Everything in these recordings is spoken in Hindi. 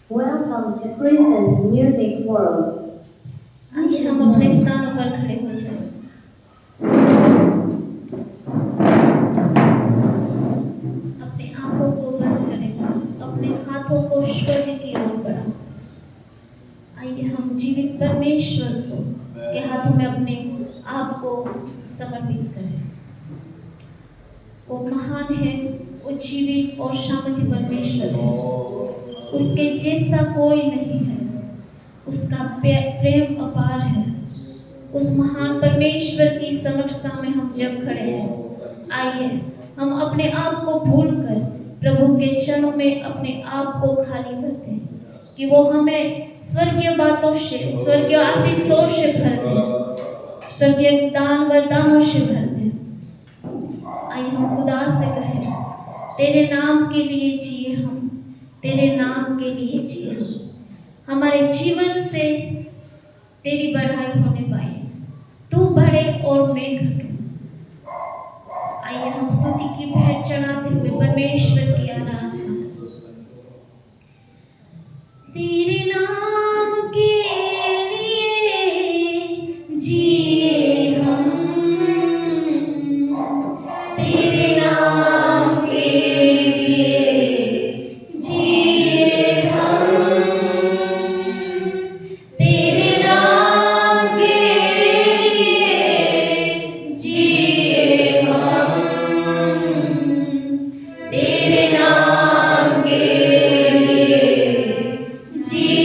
Welcome to Kristen's Music World. आइए हम अपने स्थानों पर खड़े हो जाएं। अपने आंखों को बंद करें, अपने हाथों को स्वर्ग की ओर बढ़ाएं। आइए हम जीवित परमेश्वर को के हाथों में अपने आप को समर्पित करें। वो महान है, वो जीवित और शांति परमेश्वर है। उसके जैसा कोई नहीं है। उसका प्रेम अपार है। उस महान परमेश्वर की समक्षता में हम जब खड़े हैं, आइए हम अपने आप को भूलकर प्रभु के चरणों में अपने आप को खाली करते हैं कि वो हमें स्वर्गीय बातों से, स्वर्गीय आशीषों से भर दे, स्वर्गीय दान वरदानों से भर दे। आइए हम खुदा से कहें, तेरे नाम के लिए जिए हम, तेरे नाम के लिए जिए हम। हमारे जीवन से तेरी बढ़ाई होने पाए, तू बढ़े और मैं घटूं। आइए हम स्तुति की भेंट चढ़ाते हुए परमेश्वर की आराधना। तेरे नाम के लिए जिए हम, तेरे नाम के लिए जिए हम, तेरे नाम के लिए जिए हम, तेरे नाम के लिए जिए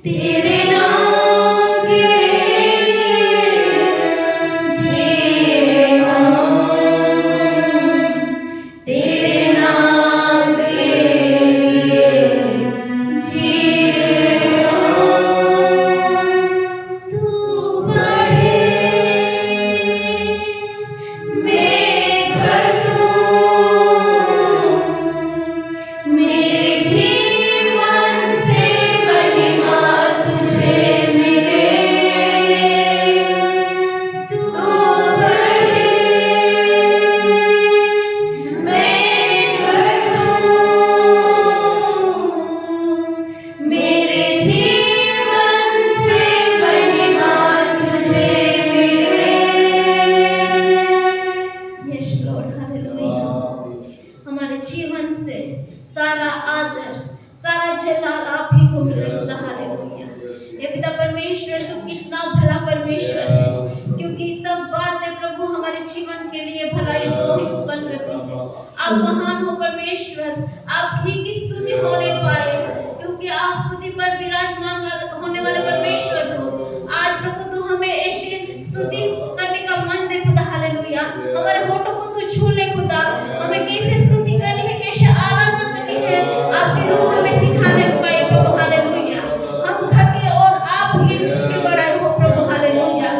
तेरे नाम के लिए जिए हम, तेरे नाम के लिए जिए हम। तू बढ़े मैं घटूं, मेरे जीवन से महिमा तुझे मिले। तू बढ़े मैं घटूं, मेरे जीवन से महिमा तुझे मिले। Yes Lord, hallelujah. हमारे जीवन से सारा आदर, सारा जलाल आप ही को मिलता। हालेलुया। ये पिता परमेश्वर तो कितना भला परमेश्वर है, क्योंकि सब बातें प्रभु हमारे जीवन के लिए भलाई को ही उत्पन्न करती है। आप महान हो परमेश्वर, आप ही की स्तुति होने पाए, क्योंकि आप स्तुति पर विराजमान होने वाले परमेश्वर हो। आज प्रभु तू हमें ऐसी स्तुति करने का मन दे खुदा। हालेलुया। हमारे होठों को तू छू ले खुदा, हमें कैसे स्तुति करनी है, कैसे आराधना करनी है, आपके रूह हमें सिखाने पाए प्रभु। हालेलुया। हम घटे और आप ही बड़ा हो प्रभु। हालेलुया।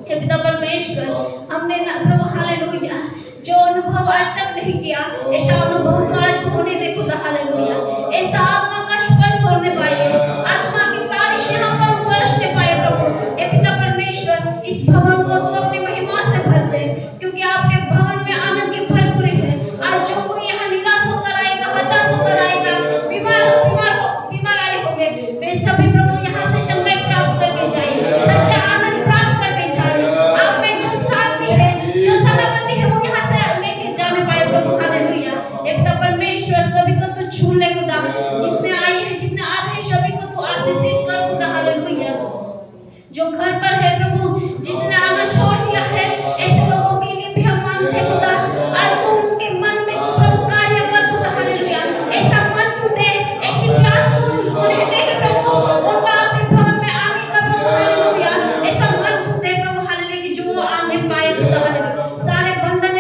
हे पिता परमेश्वर, हमने ना प्रभु हालेलुया जो अनुभव आज तक नहीं किया, ऐसा अनुभव तो आज होने दे खुदा। हालेलुया। ऐसा आत्मा का स्पर्श होने पाए, आत्मा की बारिश यहाँ पर बरसने पाए प्रभु। हे पिता परमेश्वर, इस भवन को तू अपनी महिमा से भर दे, क्योंकि आपके भवन में आनंद की भरपूरी है। आज जो कोई यहाँ निराश होकर आएगा, हताश होकर आएगा, बीमार आए होंगे, वे सभी प्रभु यहाँ से चंगाई प्राप्त करके जाए, सच्चा आनंद प्राप्त करके जाए। आप में जो शांति है, जो सलामती है, वो यहाँ से लेके जाने पाए प्रभु। हालेलुया। हे पिता परमेश्वर, सभी को तू छू ले खुदा, जितने आए हैं, जितने आ रहे हैं, सभी को तू आशीषित कर खुदा। हालेलुया। जो घर पर है प्रभु, जिसने आना छोड़ दिया है, ऐसे लोगों के लिए भी हम मांगते हैं खुदा, आज तू उनके मन में तू प्रभु कार्य कर खुदा। हालेलुया। ऐसा मन तू दे, ऐसी प्यास तू उन्हें दे प्रभु, उनका अपने भवन में आने का प्रभु। हालेलुया। ऐसा मन तू दे प्रभु। हालेलुया, कि जो वो आने पाए खुदा। हालेलुया। सारे बंधन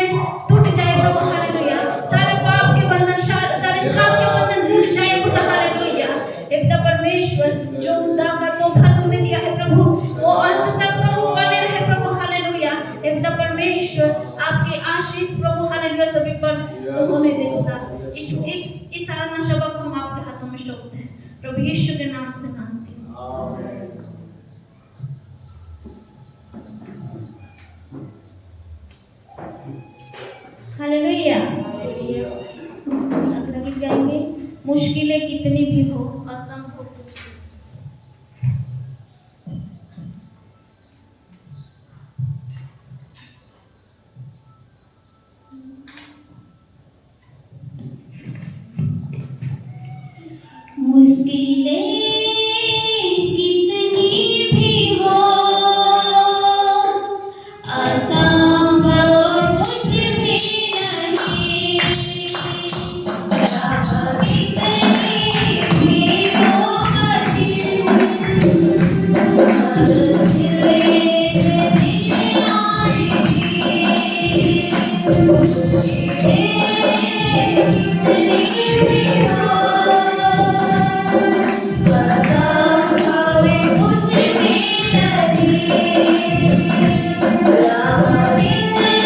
टूट जाए प्रभु। हालेलुया। सारे पाप के बंधन, सारे श्राप के बंधन टूट जाए खुदा। हालेलुया। हे पिता परमेश्वर, जो खुदा का तोहफा तूने दिया है प्रभु, वो अंत तक प्रभु बने रहे प्रभु। हालेलुया। हे पिता परमेश्वर, आपकी आशीष प्रभु हालेलुया सभी पर होने दे खुदा। इस आराधना सभा को हम आपके हाथों में सौंपते हैं प्रभु यीशु के नाम से मांगते हैं। हालेलुया। अगला गीत गाएंगे, मुश्किलें कितनी भी हो असंभव कुछ नहीं। मुश्किलें कितनी भी हो असंभव कुछ भी नहीं। कितनी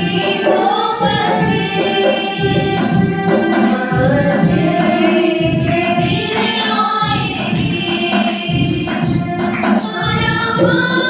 भी हो कठिन, Oh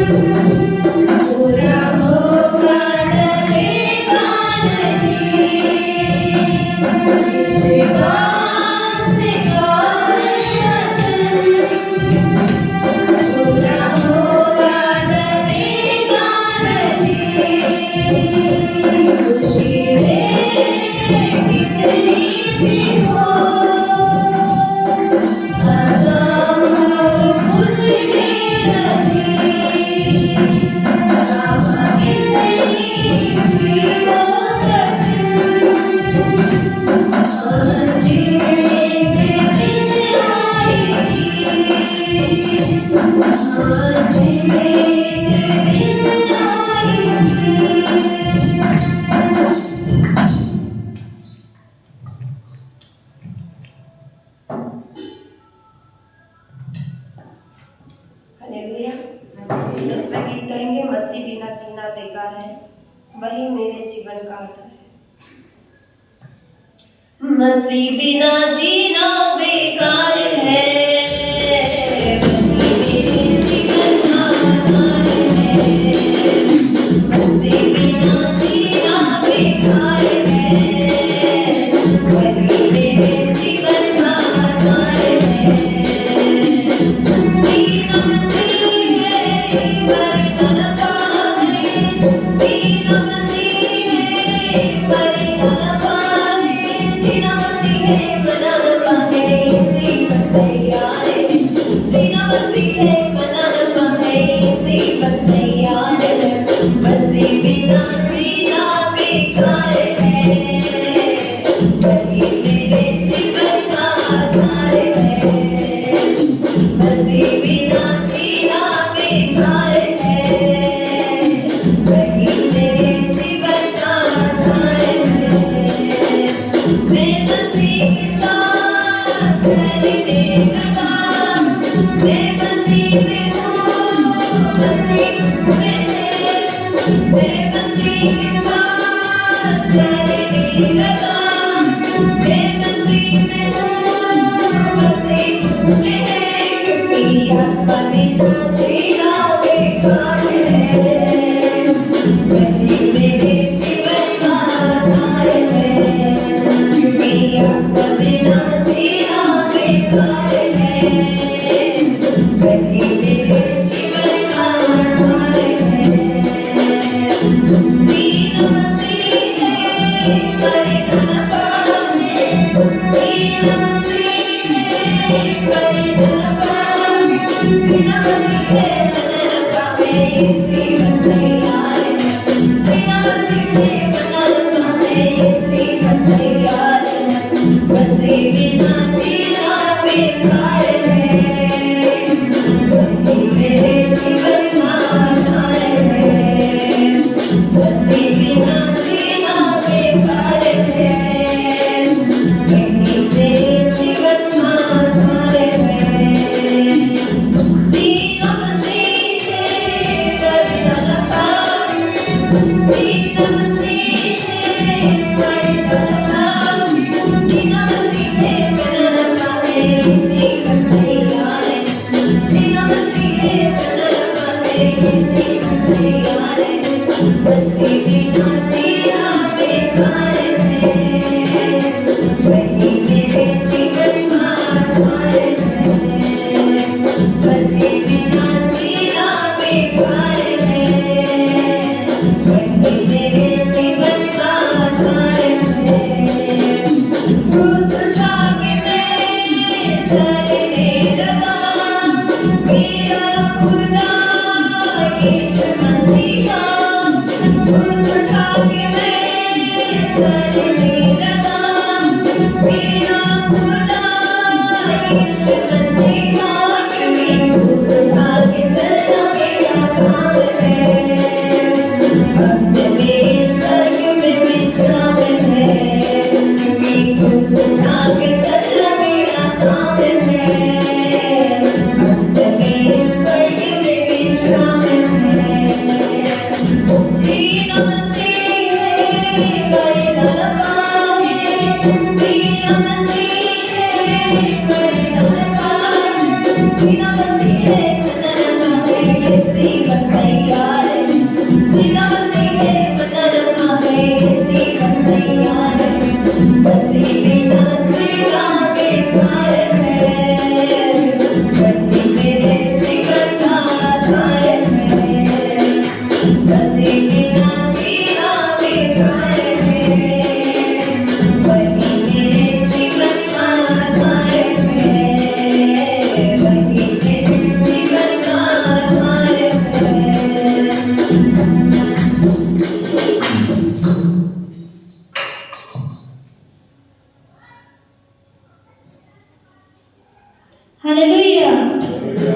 पूरा होगा डरेगा नहीं, विश्वास का पूरा होगा डरेगा नहीं, खुशी कितनी भी हो, असंभव कुछ भी नहीं, राह कितनी भी हो जीने के दिन आएगी, जीने के दिन हालेलुया। दूसरा गीत गाएंगे, मसीह बिना जीना बेकार है, वही मेरे जीवन का आधार है। मसीह बिना जीना बेकार है, वही मेरे जीवन का आधार है। मसीह बिना जीना बेकार है, वही मेरे जीवन का आधार है। हालेलुया।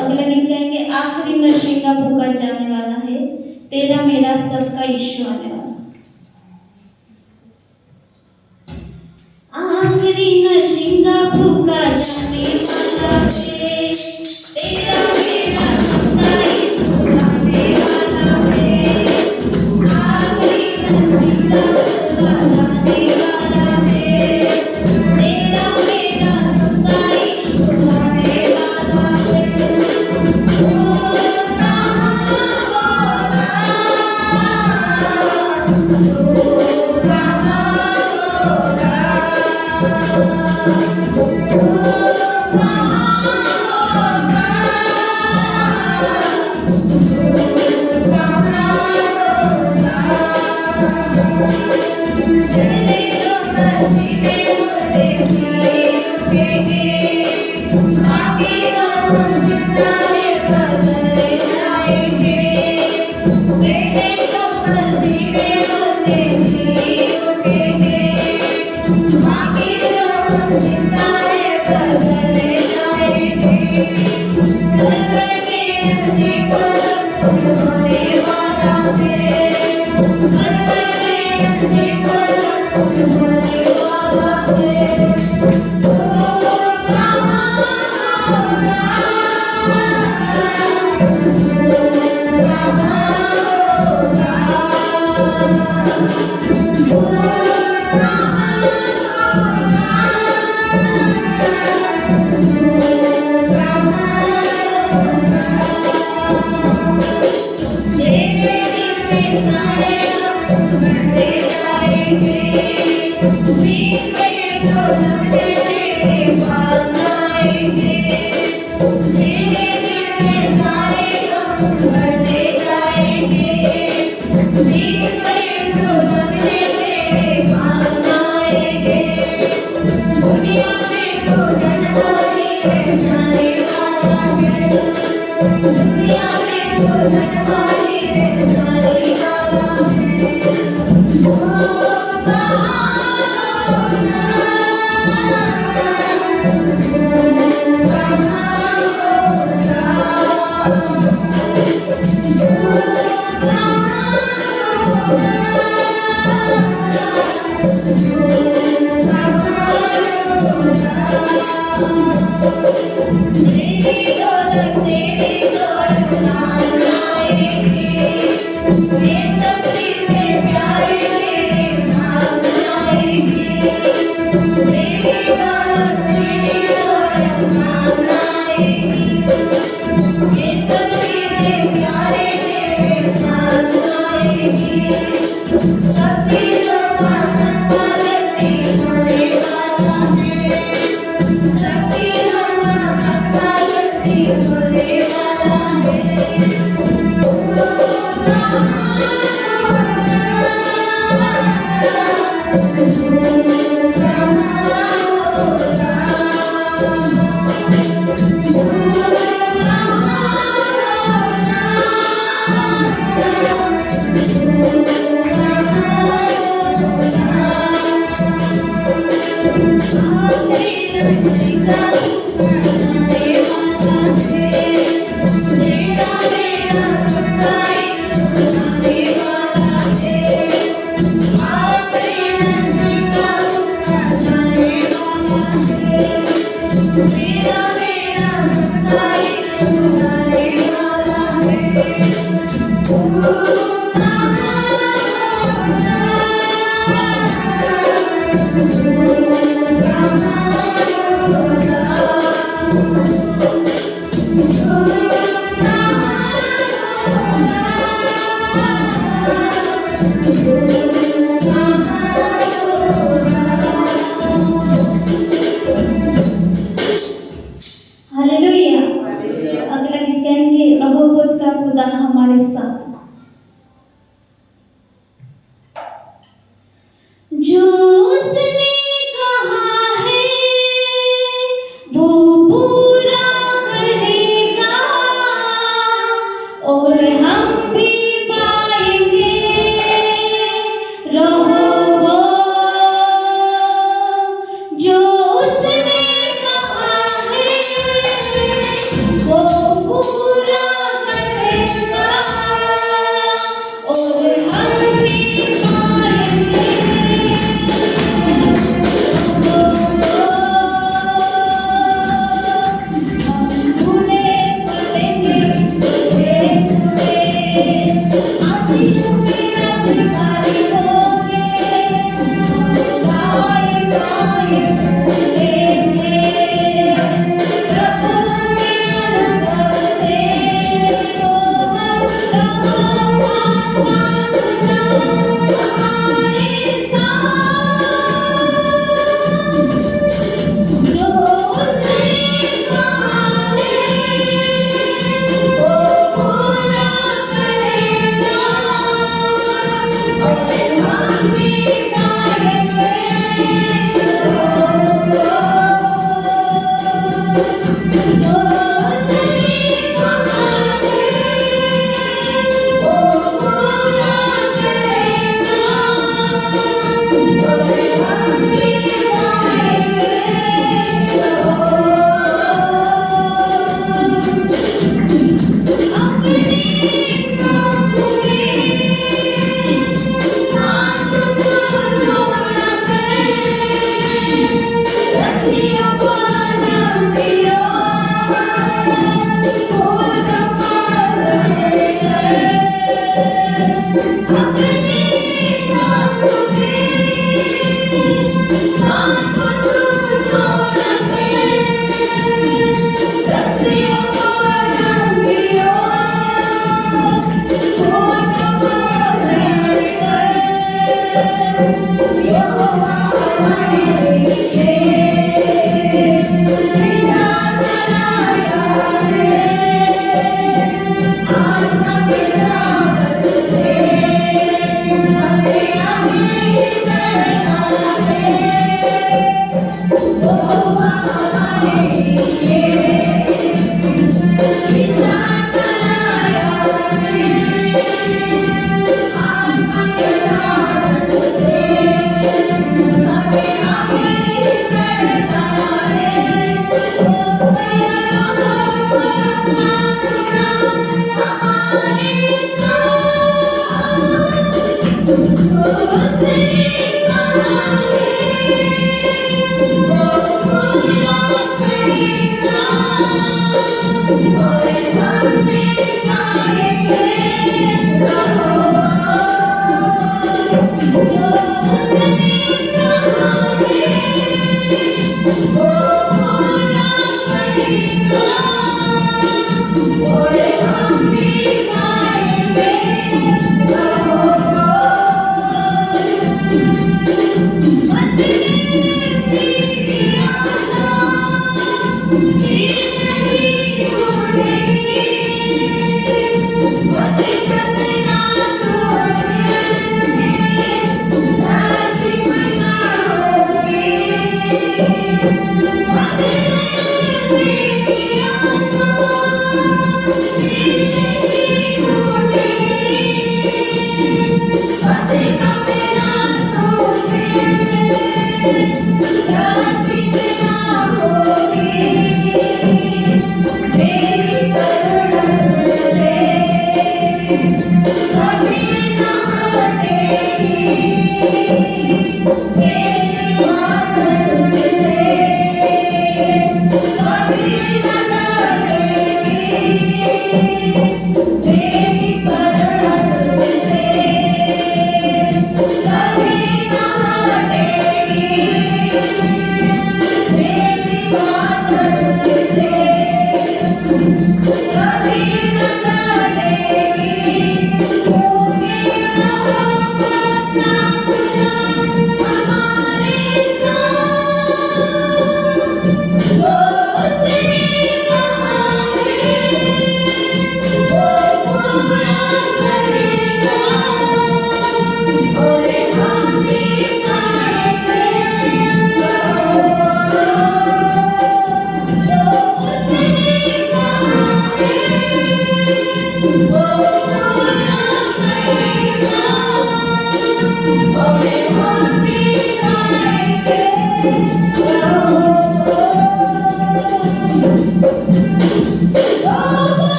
अगला गीत गाएंगे, आखिरी नशे का भूखा जाने वाला है, तेरा मेरा सबका यीशु आने वाला। आखिरी नशे का भूखा जाने वाला है, तेरा मेरा सबका यीशु आने वाला है। आखिरी नशे का भूखा जाने वाला है, तेरा मेरा सबका यीशु आने वाला है।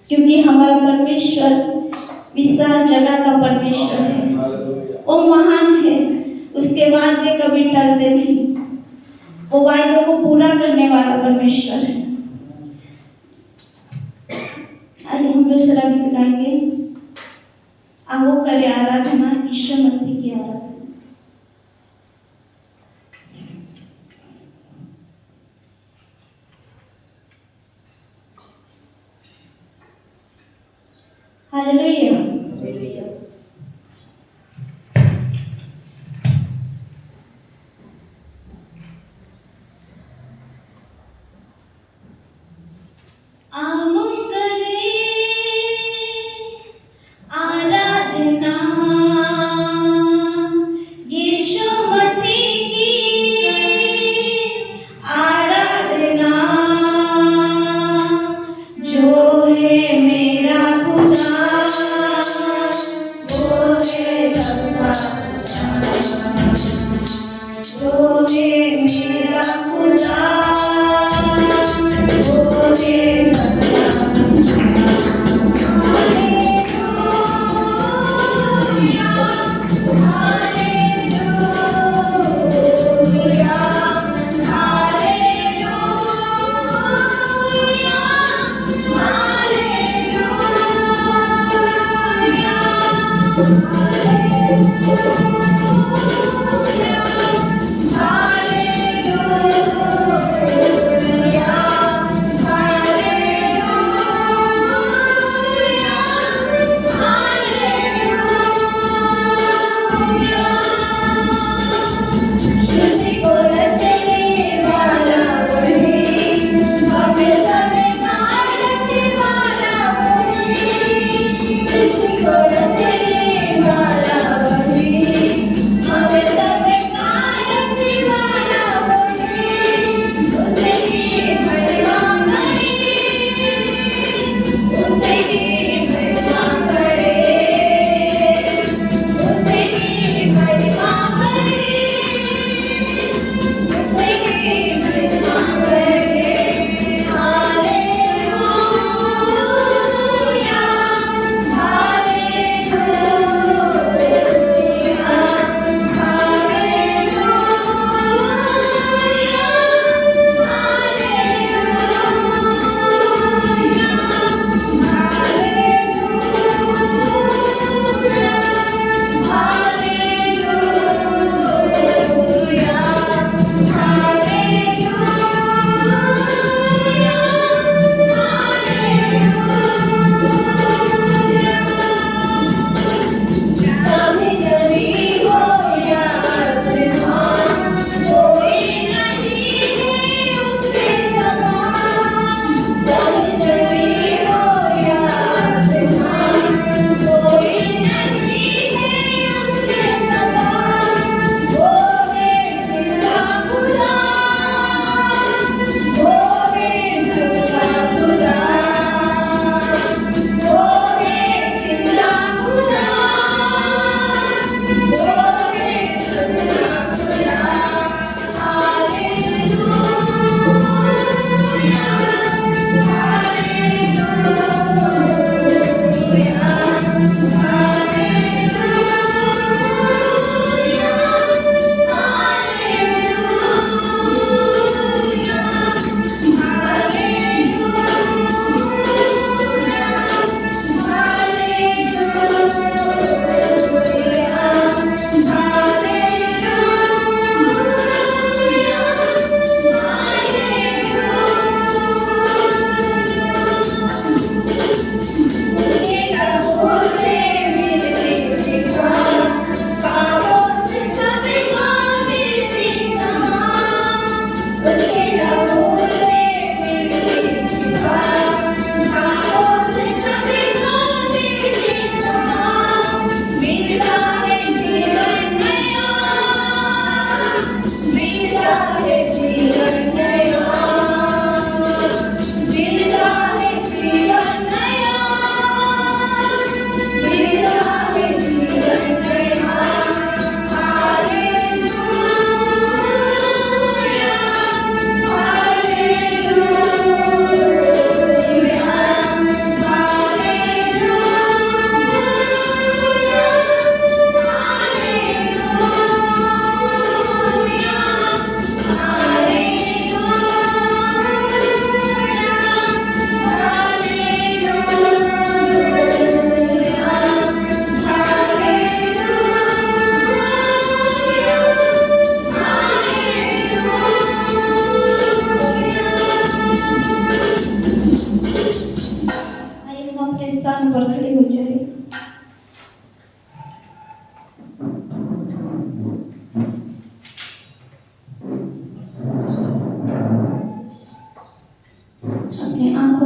क्योंकि हमारा परमेश्वर विशाल जगह का परमेश्वर है, वो महान है, उसके वादे कभी टलते नहीं, वो वायदों को पूरा करने वाला परमेश्वर है। आइए हम दूसरा गीत गाएंगे, आओ करे आराधना यीशु मसीह की आराधना। हालेलुया। आओ करे आराधना यीशु मसीह की आराधना, जो है मेरा खुदा वो है सबका खुदा, जो है मेरा खुदा वो है सबका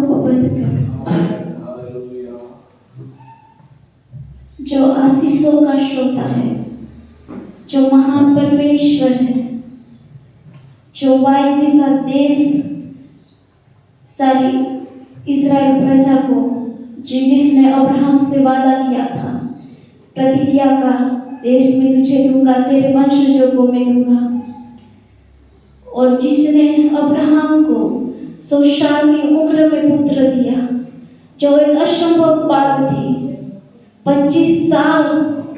को बंद करें। जो आशीषों का श्रोता है, जो महान परमेश्वर है, जो वायदे का देश सारी इज़राइल प्रजा को, जिसने अब्राहम से वादा किया था, प्रतिज्ञा का देश में तुझे दूंगा, तेरे वंशजों को मैं दूंगा, और जिसने अब्राहम को 100 साल की उम्र में पुत्र दिया, जो एक असंभव बात थी, 25 साल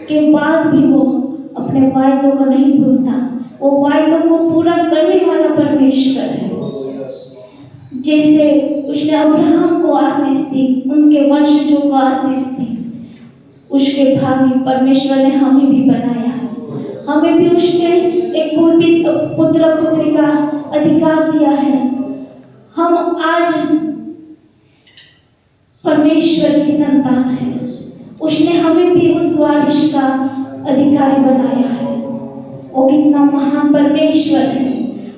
के बाद भी वो अपने वायदों को नहीं भूलता। वो वायदों को पूरा करने वाला परमेश्वर है। जैसे उसने अब्राहम को आशीष दी, उनके वंशजों को आशीष दी, उसके भागी परमेश्वर ने हमें भी बनाया है। हमें भी उसने एक पुत्र पुत्री का अधिकार दिया है। हम आज परमेश्वर की संतान है। उसने हमें भी उस वारिस का अधिकारी बनाया है। वो कितना महान परमेश्वर है।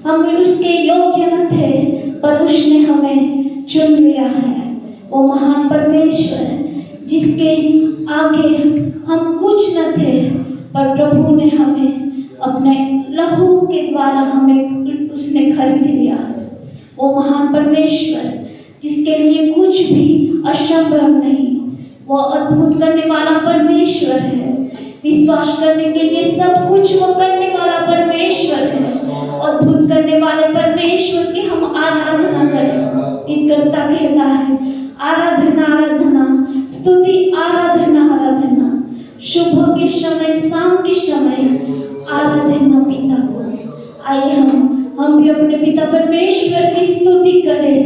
हम उसके योग्य न थे, पर उसने हमें चुन लिया है। वो महान परमेश्वर है जिसके आगे हम कुछ न थे, पर प्रभु ने हमें अपने लहू के द्वारा हमें उसने खरीद लिया है। वो महान परमेश्वर जिसके लिए कुछ भी असंभव नहीं, वो अद्भुत करने वाला परमेश्वर है। विश्वास करने के लिए सब कुछ वो करने वाला परमेश्वर है। अद्भुत करने वाले परमेश्वर की हम आराधना करें। गीतकर्ता कहता है, आराधना आराधना, स्तुति आराधना आराधना, सुबह के समय शाम के समय आराधना पिता को। आइए हम भी अपने पिता परमेश्वर की स्तुति करें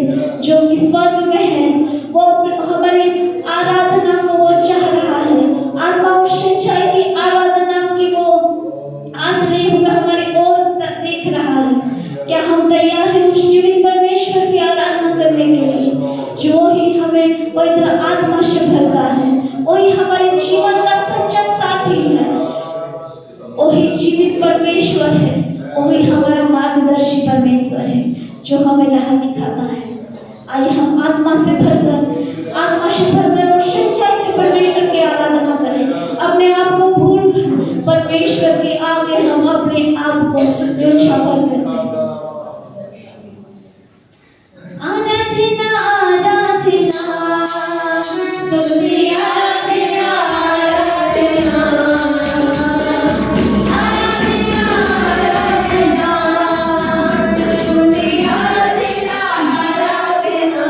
जो कि स्वर्ग में है। वो हमारी आराधना को वो चाह रहा है। आत्मा और सच्चाई की आराधना की वो आस लिए हुए हमारी ओर देख रहा है। क्या हम तैयार हैं उस जीवित परमेश्वर की आराधना करने के लिए, जो ही हमें पवित्र आत्मा से भरता है, वही हमारे जीवन का सच्चा साथी है, वही जीवित परमेश्वर है, वही हमारा मार्गदर्शी परमेश्वर है जो हमें राह दिखाता है। आइए हम आत्मा से भरकर और सच्चाई से परमेश्वर की आराधना करें। अपने आप को भूल परमेश्वर के आगे हम अपने आप को जो छापर करते हैं। आराधना आराधना स्तुति आराधना आराधना, आराधना स्तुति आराधना आराधना,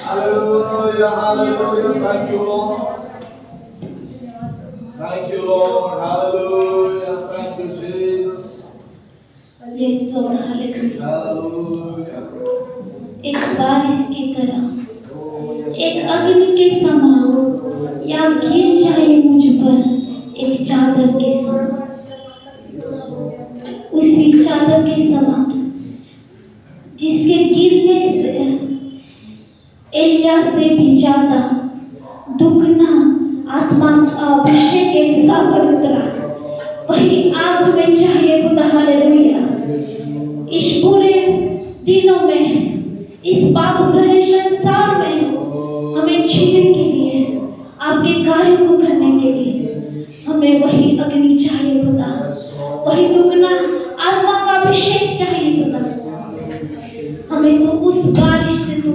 Hallelujah, hallelujah. Thank you, Lord. Thank you, Lord. Hallelujah. Thank you, Jesus. Yes, Lord, hallelujah. Hallelujah. एक बारिश की तरह, Oh, yes, एक Lord. अग्नि के समान, या गिर जाए मुझ पर एक चादर के समान, Yes, Lord. उसी चादर के समान जिसके गिरने से एलिया से भी ज्यादा दुगना आत्मा का अभिषेक एलिसा पर उतरा, वही आग में चाहिए खुदा। हालेलुया। इस बुरे दिनों में, इस पाप भरे संसार में हमें जीने के लिए, आपके कार्य को करने के लिए हमें वही अग्नि चाहिए खुदा, वही दुगना आत्मा का अभिषेक चाहिए खुदा। हमें तो उस बारिश से तू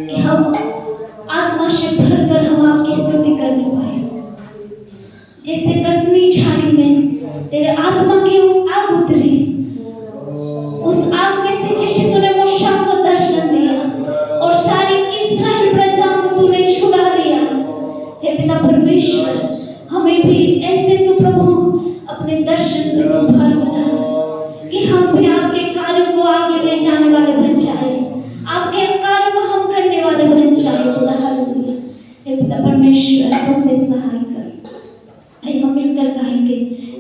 कि हम आत्मा से भरकर हम आपकी स्तुति करने पाए। जैसे कटनी झाड़ी में तेरे आत्मा की आग उतरी, उस आग में से जैसे तूने मूसा को दर्शन दिया और सारी इस्राएल प्रजा को तूने छुड़ा लिया, हे पिता परमेश्वर, हमें भी ऐसे तू प्रभु अपने दर्शन से तू भर बना कि हम भी आपके कार्यों को आगे ले जाने वाले बन जाए, आपके कार्य को हम करने वाले बन जाए। हालेलुया। हे पिता परमेश्वर, हमें सहाय कर। आइए हम मिलकर गाएंगे,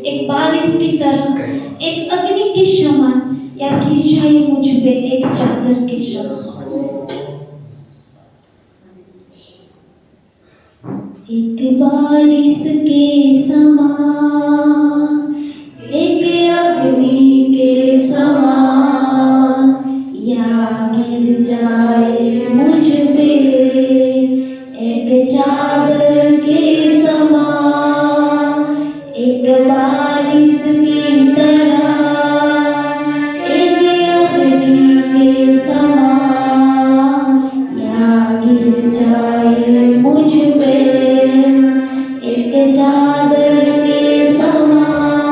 एक बारिश की तरह, एक अग्नि के समान, या गिर जाए मुझ पे एक चादर के समान। एक बारिश के समान, एक अग्नि के समान, या गिर जाए मुझ पे एक चादर के समान, एक बारिश की तरह, एक अग्नि के समान, या गिर जाए मुझ पे एक चादर के समान।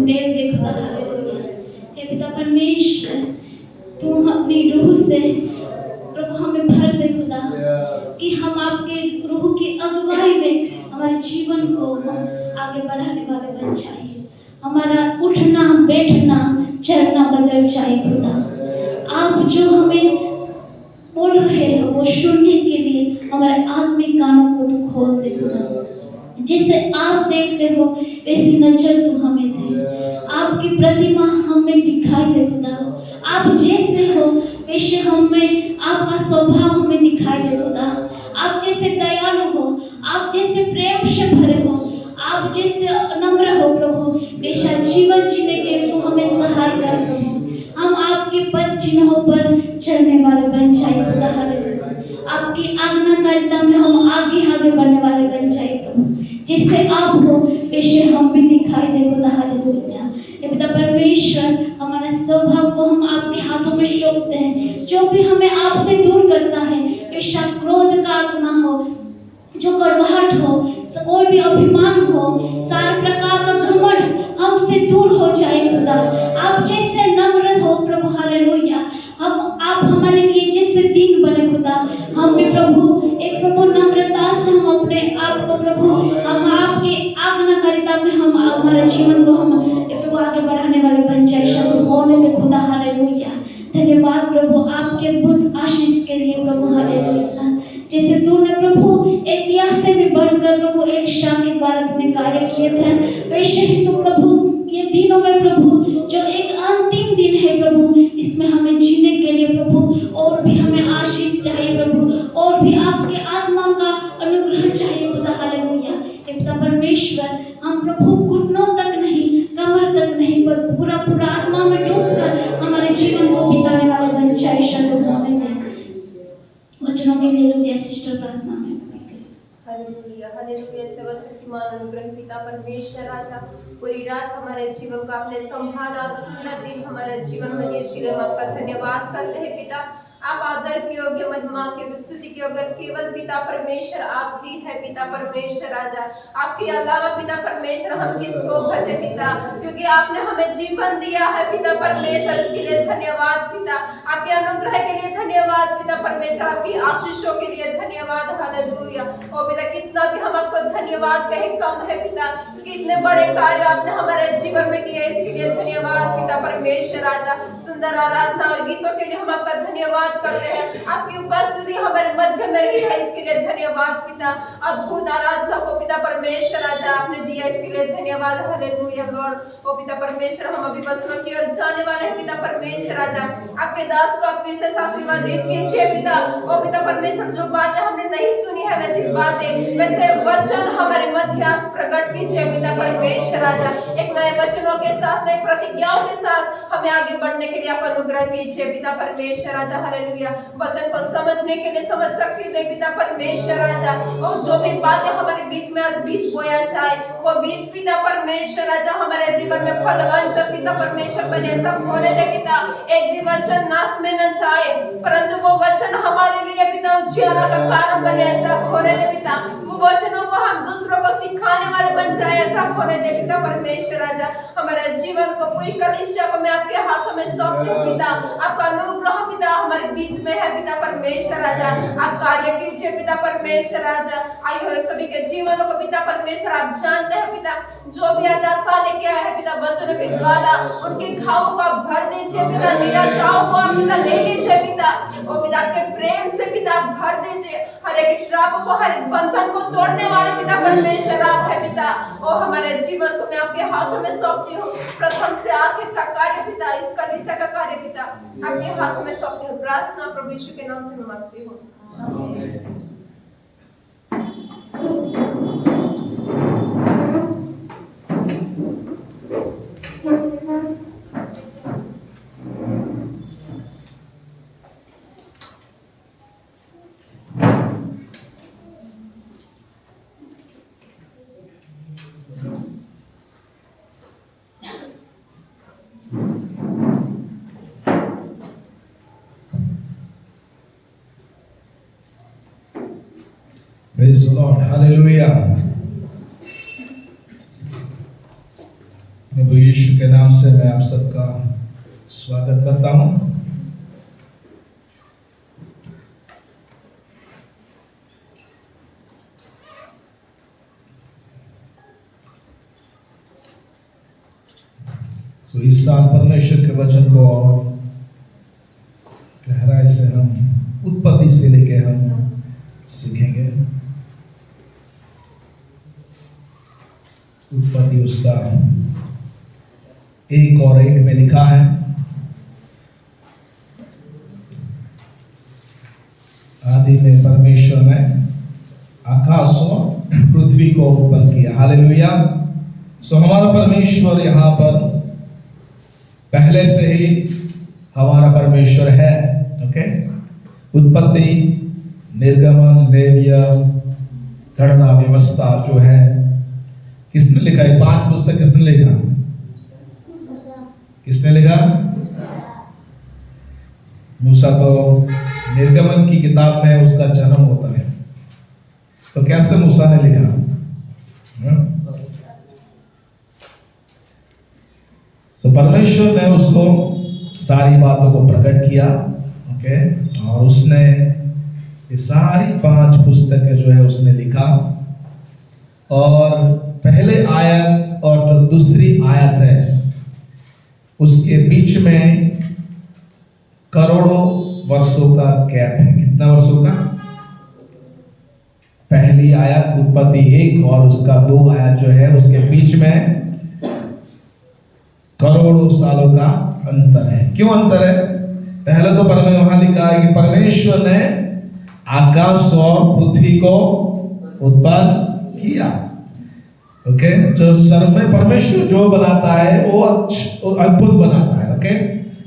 नेल दे खुदा। हे पिता परमेश्वर, तू अपनी रूह से प्रभु हमें भर दे खुदा, कि हम आपके रूह की अगुवाई में हमारे जीवन को हम आगे बढ़ाने वाले बन जाए। हमारा उठना बैठना चलना बदल जाए खुदा। आप जो हमें बोल रहे हो वो सुनने के लिए हमारे आत्मिक कानों को तू खोल दे खुदा। जिसे आप देखते हो वैसी नजर तू हमें दे, आपकी प्रतिमा हमें दिखाई दे खुदा। आप जैसे हो वैसे हमें आपका स्वभाव हमें दिखाई दे खुदा। आप जैसे दयालु हो, आप जैसे प्रेम से भरे हो, आप जैसे नम्र हो प्रभु, वैसा जीवन जीने के लिए तू हमें सहाय कर प्रभु। हम आपके पद चिन्हों पर चलने वाले बन जाए खुदा। हालेलुया। आपकी आज्ञाकारिता में हम आगे आगे बढ़ने वाले बन जाए प्रभु। जिससे आप हो वैसे हम भी दिखाई दे खुदा। हालेलुया। हे पिता परमेश्वर, हमारे स्वभाव को हम आपके हाथों में सौंपते हैं। जो भी हमें आपसे दूर करता है, वैसा क्रोध का आत्मा हो, जो कड़वाहट हो, कोई भी अभिमान हो, सारे प्रकार का घमंड हमसे दूर हो जाए खुदा। आप जैसे नम्र हो प्रभु। हालेलुया। आप हमारे लिए जैसे दीन बने खुदा, हम भी प्रभु एक प्रभु नम्रता से हम अपने आप को प्रभु हम आपकी आज्ञाकारिता में हम हमारे जीवन को हम प्रभु आगे बढ़ाने वाले बन जाए। शब्द बोलने में खुदा। हालेलुया। धन्यवाद प्रभु आपके अद्भुत आशीष के लिए प्रभु। हालेलुया। जैसे तूने प्रभु एलिया से भी बढ़कर प्रभु एलिशा के द्वारा तूने कार्य किए थे, वैसे ही तू प्रभु ये दिनों में प्रभु जो एक अंतिम दिन है प्रभु, इसमें हमें जीने के लिए प्रभु और भी हमें आशीष चाहिए प्रभु, और भी आपके आत्मा का अनुग्रह चाहिए खुदा। हालेलुया। पिता परमेश्वर, हम प्रभु घुटनों तक नहीं, कमर तक नहीं, पर पूरा पूरा आत्मा में डूबकर हमारे जीवन को बिताने वाले बन जाए। शब्द वचनों के लिए लुतिया सिस्टर प्रार्थना में। Hallelujah hallelujah. सर्वशक्तिमान अनुग्रह पिता परमेश्वर राजा, पूरी रात हमारे जीवन को आपने संभाला और सुंदर दिन हमारे जीवन में दिए, इसलिए हम आपका धन्यवाद करते हैं पिता। आप आदर के योग्य, महिमा के स्तुति के योग्य केवल पिता परमेश्वर आप ही है पिता परमेश्वर राजा। आपके अलावा पिता परमेश्वर हम किसको भजे पिता, क्योंकि आपने हमें जीवन दिया है पिता परमेश्वर, इसके लिए धन्यवाद पिता। आपके अनुग्रह के लिए धन्यवाद पिता परमेश्वर, आपकी आशीषों के लिए धन्यवाद। हालेलुया। ओ पिता, कितना भी हम आपको धन्यवाद कहें कम है पिता, क्योंकि इतने बड़े कार्य आपने हमारे जीवन में किए, इसके लिए धन्यवाद पिता परमेश्वर राजा। सुंदर आराधना और गीतों के लिए हम आपका धन्यवाद करते हैं। आपकी उपस्थिति हमारे मध्य में रही है, इसके लिए धन्यवाद पिता। अद्भुत आराधना को पिता परमेश्वर राजा आपने दिया, इसके लिए धन्यवाद। Hallelujah Lord. ओ पिता परमेश्वर, हम अभी वचनों की ओर जाने वाले हैं पिता परमेश्वर राजा। आपके दास को आप विशेष आशीर्वादित कीजिए पिता। ओ पिता परमेश्वर, जो बातें हमने नहीं सुनी है वैसी बातें, वैसे वचन हमारे मध्य आज प्रकट कीजिए पिता परमेश्वर राजा। एक नए वचनों के साथ, नई प्रतिज्ञाओं के साथ हमें आगे बढ़ने के लिए आप अनुग्रह कीजिए पिता परमेश्वर राजा। हालेलुया। वचन को समझने के लिए समझ सकती दे पिता परमेश्वर राजा। और जो भी बातें हमारे बीच में आज बीज बोया जाए, वो बीज पिता परमेश्वर राजा हमारे जीवन में फलवंत पिता परमेश्वर बने, सब होने दे पिता। एक भी वचन नाश में न जाए, परंतु वो वचन हमारे लिए पिता उज्ज्वला का कारण बने, ऐसा होने दे पिता। वो वचनों को हम दूसरों को सिखाने वाले बन जाए, ऐसा होने दे पिता परमेश्वर राजा। हमारे जीवन को, पूरी कलीसिया को मैं आपके हाथों में सौंपती हूँ पिता। आपका अनुग्रह पिता हमारे बीच में है पिता परमेश्वर राजा। आप कार्य कीजिए पिता परमेश्वर राजा। आए हुए सभी के जीवनों को पिता परमेश्वर आप जानते हैं पिता। जो भी आज आशा लेके आए हैं पिता, वचनों के द्वारा उनके घावों को आप भर दीजिए पिता। निराशाओं को आप पिता ले लीजिए पिता। ओ पिता, आपके प्रेम से पिता आप भर दीजिए। हर एक श्राप को, हर एक बंधन को तोड़ने वाले पिता परमेश्वर आप है पिता। ओ हमारे जीवन को मैं आपके हाथों में सौंपती हूँ, प्रथम से आखिर का कार्य पिता, इस कलीसिया का कार्य पिता आपके हाथों में सौंपती हूँ। प्रार्थना प्रभु यीशु के नाम से मैं मांगती हूँ। Praise the Lord. Hallelujah. प्रभु यीशु के नाम से मैं आप सबका स्वागत करता हूं। इस साल परमेश्वर के वचन को गहराई से हम उत्पत्ति से लेके हम सीखेंगे। उत्पत्ति उसका 1 और 1 में लिखा है, आदि में परमेश्वर ने आकाश और पृथ्वी को उत्पन्न किया। हालेलुया। हमारा परमेश्वर यहाँ पर पहले से ही हमारा परमेश्वर है। ओके, उत्पत्ति, निर्गमन, लेविया, गणना, व्यवस्था जो है किसने लिखा है? 5 पुस्तक किसने लिखा? किसने लिखा? मूसा। तो निर्गमन की किताब में उसका जन्म होता है, तो कैसे मूसा ने लिखा? परमेश्वर ने उसको सारी बातों को प्रकट किया। ओके, और उसने ये सारी 5 पुस्तकें जो है उसने लिखा। और पहले आयत और जो दूसरी आयत है उसके बीच में करोड़ों वर्षों का गैप है। कितना वर्षों का? पहली आयत उत्पत्ति 1 और उसका 2 आयत जो है उसके बीच में करोड़ों सालों का अंतर है। क्यों अंतर है? पहले तो वहां लिखा है कि परमेश्वर ने आकाश और पृथ्वी को उत्पन्न किया। ओके, जो सर्व में परमेश्वर जो बनाता है वो अद्भुत बनाता है। ओके,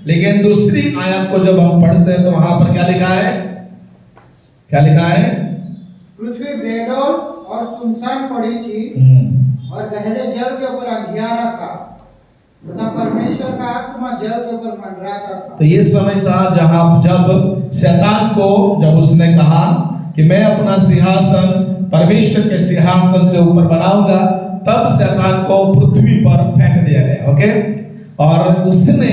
लेकिन दूसरी आयत को जब हम पढ़ते हैं तो वहां पर क्या लिखा है? क्या लिखा है? पृथ्वी बेडौल और सुनसान पड़ी थी और गहरे जल के ऊपर अंधियारा था तथा परमेश्वर का आत्मा जल के ऊपर मंडराता था। तो ये समय था जब शैतान को जब उसने कहा कि मैं अपना सिंहासन परमेश्वर के सिंहासन से ऊपर बनाऊंगा, तब शैतान को पृथ्वी पर फेंक दिया गया। ओके, और उसने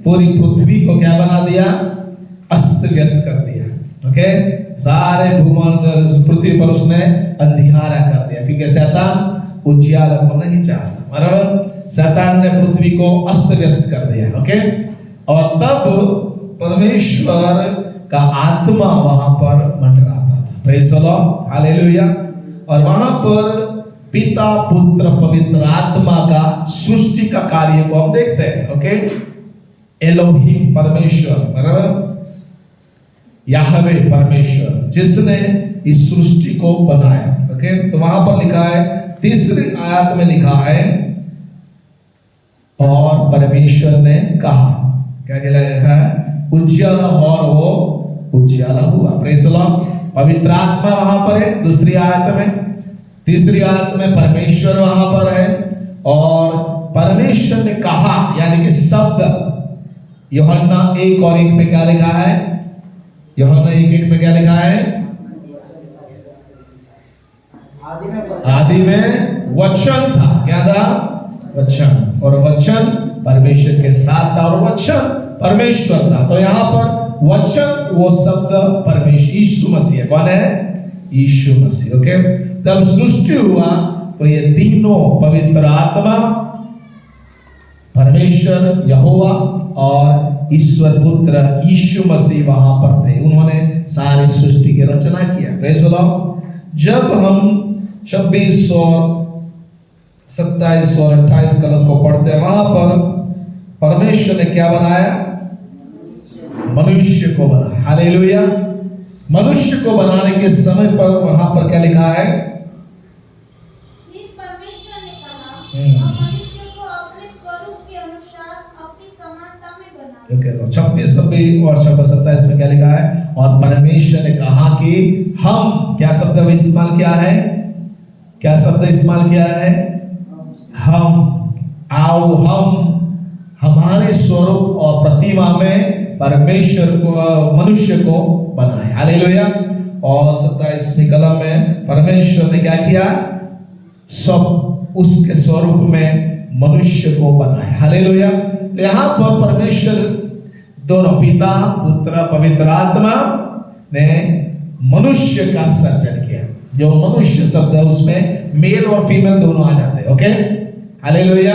पूरी पृथ्वी को क्या बना दिया? अस्त व्यस्त कर दिया। ओके, सारे भूमंडल पृथ्वी पर उसने अंधियारा कर दिया, क्योंकि शैतान उजियारा को नहीं चाहता। बराबर, शैतान ने पृथ्वी को अस्त व्यस्त कर दिया। ओके, और तब परमेश्वर का आत्मा वहां पर मंडराता था। Praise the Lord, hallelujah. और वहां पर पिता, पुत्र, पवित्र आत्मा का सृष्टि का कार्य को हम देखते हैं। ओके, एलोहिम परमेश्वर, बराबर, याहवे परमेश्वर जिसने इस सृष्टि को बनाया। ओके, तो वहां पर लिखा है, तीसरी आयत में लिखा है, और परमेश्वर ने कहा, क्या लिखा है? उज्ज्वला, और वो उज्ज्वला हुआ। Praise the Lord. पवित्र आत्मा वहां पर है दूसरी आयत में, तीसरी आयत में परमेश्वर वहां पर है, और परमेश्वर ने कहा, यानी कि शब्द। यूहन्ना 1 और 1 में क्या लिखा है? यूहन्ना 1:1 में क्या लिखा है? आदि में वचन था। क्या था? वचन। और वचन परमेश्वर के साथ था और वचन परमेश्वर था। तो यहाँ पर वचन, वो शब्द परमेश्वर यीशु मसीह। कौन है? यीशु मसीह। ओके, तब सृष्टि हुआ तो ये तीनों पवित्र आत्मा, परमेश्वर यहोवा और ईश्वर पुत्र यीशु मसीह वहां पर थे। उन्होंने सारी सृष्टि की रचना किया। Praise the Lord. जब हम 26 और 27 और 28 कलम को पढ़ते हैं, वहां पर परमेश्वर ने क्या बनाया? मनुष्य को बनाया। हालेलुया। मनुष्य को बनाने के समय पर वहां पर क्या लिखा है? परमेश्वर ने कहा, मनुष्य को अपने स्वरूप के अनुसार अपनी समानता में बनाओ। 26, 26 और 27 में क्या लिखा है? और परमेश्वर ने कहा कि हम, क्या शब्द इस्तेमाल किया है? क्या शब्द इस्तेमाल किया है? हम, आओ हम हमारे स्वरूप और प्रतिमा में परमेश्वर को, मनुष्य को बनाए। हालेलुया। और 27वीं कलम में परमेश्वर ने क्या किया? सब उसके स्वरूप में मनुष्य को बनाया। हालेलुया। तो यहाँ पर परमेश्वर दोनों पिता पुत्र पवित्र आत्मा ने मनुष्य का सर्जन किया। जो मनुष्य शब्द है उसमें मेल और फीमेल दोनों आ जाते हैं। Okay, hallelujah.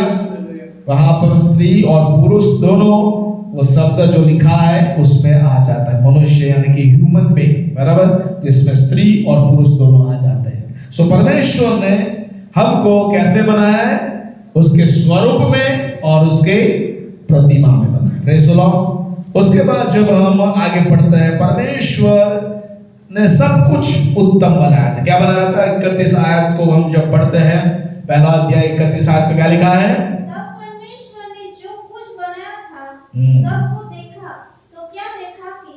वहां पर स्त्री और पुरुष दोनों वो शब्द जो लिखा है उसमें आ जाता है। मनुष्य यानी कि ह्यूमन बीइंग, बराबर, जिसमें स्त्री और पुरुष दोनों आ जाते हैं। सो परमेश्वर ने हमको कैसे बनाया है? उसके स्वरूप में और उसके प्रतिमा में बनाया। Praise the Lord. उसके बाद जब हम आगे पढ़ते हैं, परमेश्वर ने सब कुछ उत्तम बनाया था। क्या बनाया था? 31 आयत को हम जब पढ़ते हैं, पहला अध्याय 31 आयत में क्या लिखा है? तब परमेश्वर ने जो कुछ बनाया था सबको देखा, तो क्या देखा कि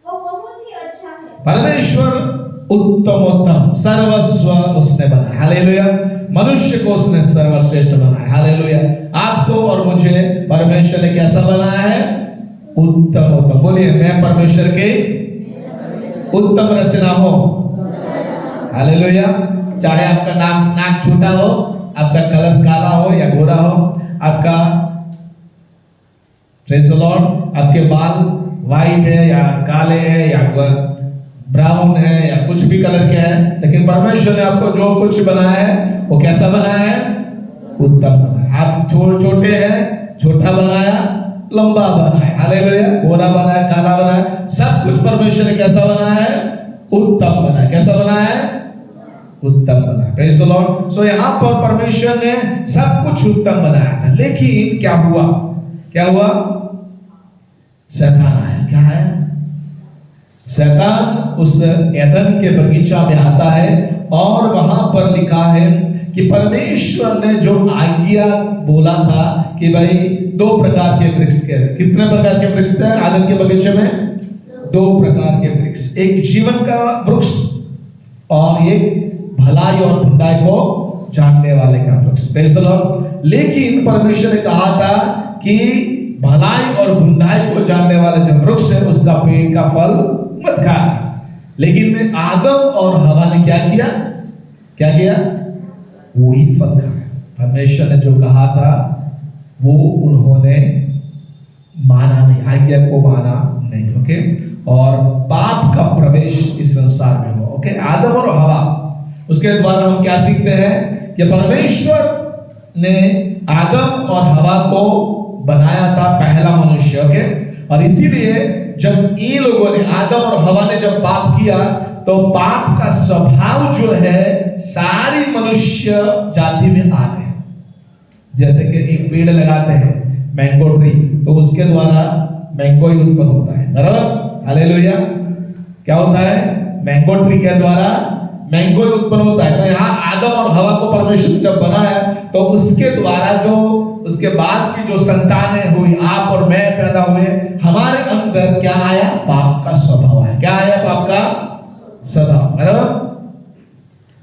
वो बहुत ही अच्छा है। परमेश्वर उत्तमोत्तम सर्वस्व उसने बनाया। हालेलुया। मनुष्य को उसने सर्वश्रेष्ठ बनाया। हालेलुया। आपको और मुझे परमेश्वर ने कैसा बनाया है? उत्तमोत्तम। बोलिए, मैं परमेश्वर के उत्तम रचना हो। हालेलुया। चाहे आपका नाक छोटा हो, आपका कलर काला हो या गोरा हो, आपका प्रेज़ द लॉर्ड, आपके बाल व्हाइट है या काले है या ब्राउन है या कुछ भी कलर के है, लेकिन परमेश्वर ने आपको जो कुछ बनाया है वो कैसा बनाया है? उत्तम बनाया। आप छोटे हैं, छोटा बनाया, लंबा बनाया। हालेलुया। गोरा बनाया, काला बनाया, सब कुछ परमेश्वर ने कैसा बनाया है? उत्तम बनाया। कैसा बनाया है? उत्तम बनाया। Praise the Lord. सो यहाँ पर परमेश्वर ने सब कुछ उत्तम बनाया था, लेकिन क्या हुआ? क्या हुआ? शैतान आया। क्या है? शैतान उस एदन के बगीचा में आता है और वहां पर लिखा है कि परमेश्वर ने जो आज्ञा बोला था कि भाई 2 प्रकार के वृक्ष के, कितने प्रकार के वृक्ष थे आदम के बगीचे में? 2 प्रकार के वृक्ष, एक जीवन का वृक्ष और एक भलाई और बुराई को जानने वाले का वृक्ष। Praise the Lord. लेकिन परमेश्वर ने कहा था कि भलाई और बुराई को जानने वाला जो वृक्ष है उसका पेड़ का फल मत खाना। लेकिन आदम और हवा ने क्या किया? क्या किया? वही फल खाया। परमेश्वर ने जो कहा था वो उन्होंने माना नहीं, आज्ञा को माना नहीं। ओके, और पाप का प्रवेश इस संसार में हुआ। ओके, आदम और हवा। उसके द्वारा हम क्या सीखते हैं कि परमेश्वर ने आदम और हवा को बनाया था, पहला मनुष्य। ओके, और इसीलिए जब ये लोगों ने, आदम और हवा ने जब पाप किया तो पाप का स्वभाव जो है सारी मनुष्य जाति में आ गए। जैसे कि एक पेड़ लगाते हैं, मैंगो ट्री, तो उसके द्वारा मैंगो ही उत्पन्न होता है, बराबर। हालेलुया। क्या होता है? मैंगो ट्री के द्वारा मैंगो ही उत्पन्न होता है। तो यहाँ आदम और हवा को परमेश्वर जब बनाया तो उसके द्वारा जो उसके बाद की जो संतानें हुई, आप और मैं पैदा हुए, हमारे अंदर क्या आया? पाप का स्वभाव आया। क्या आया? पाप का स्वभाव, बराबर।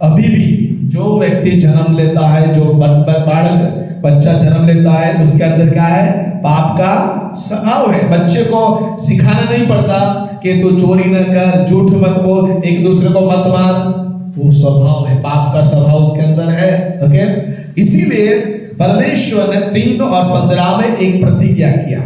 अभी भी जो व्यक्ति जन्म लेता है, जो बालक बच्चा जन्म लेता है, उसके अंदर क्या है? पाप का स्वभाव है। बच्चे को सिखाना नहीं पड़ता कि तू चोरी न कर, झूठ मत बोल, एक दूसरे को मत मार। वो स्वभाव है, पाप का स्वभाव उसके अंदर है। ओके, इसीलिए परमेश्वर ने 3 और 15 में एक प्रतिज्ञा किया।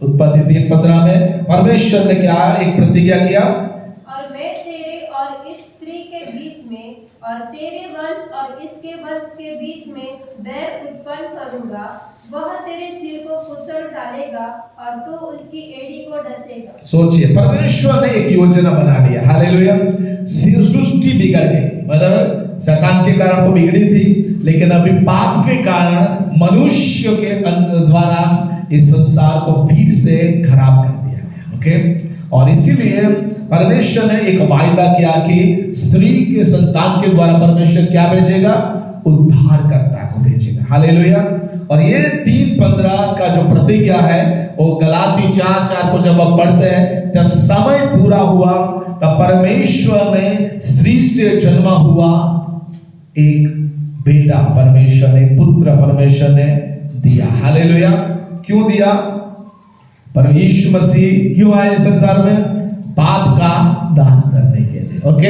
उत्पत्ति 3:15 में परमेश्वर ने क्या एक प्रतिज्ञा किया? और मैं तेरे और इस स्त्री के बीच में और तेरे वंश और इसके वंश के बीच में बैर उत्पन्न करूंगा, वह तेरे सिर को कुचल डालेगा और तू उसकी एड़ी को डसेगा। सोचिए, परमेश्वर ने एक योजना बना लिया। हालेलुया। सृष्टि बिगड़ गई, मतलब शैतान के कारण तो बिगड़ी थी, लेकिन अभी पाप के कारण मनुष्य के द्वारा इस संसार को फिर से खराब कर दिया गया। ओके, और इसीलिए परमेश्वर ने एक वायदा किया कि स्त्री के संतान के द्वारा परमेश्वर क्या भेजेगा? उद्धारकर्ता को भेजेगा। हालेलुया। और ये 3:15 का जो प्रतिज्ञा है वो गलाती 4:4 को जब आप पढ़ते हैं, जब समय पूरा हुआ तब परमेश्वर ने स्त्री से जन्मा हुआ एक बेटा, परमेश्वर ने पुत्र परमेश्वर ने दिया। हालेलुया। क्यों दिया? परमेश्वर मसीह क्यों आए संसार में? पाप का नाश करने के लिए। ओके,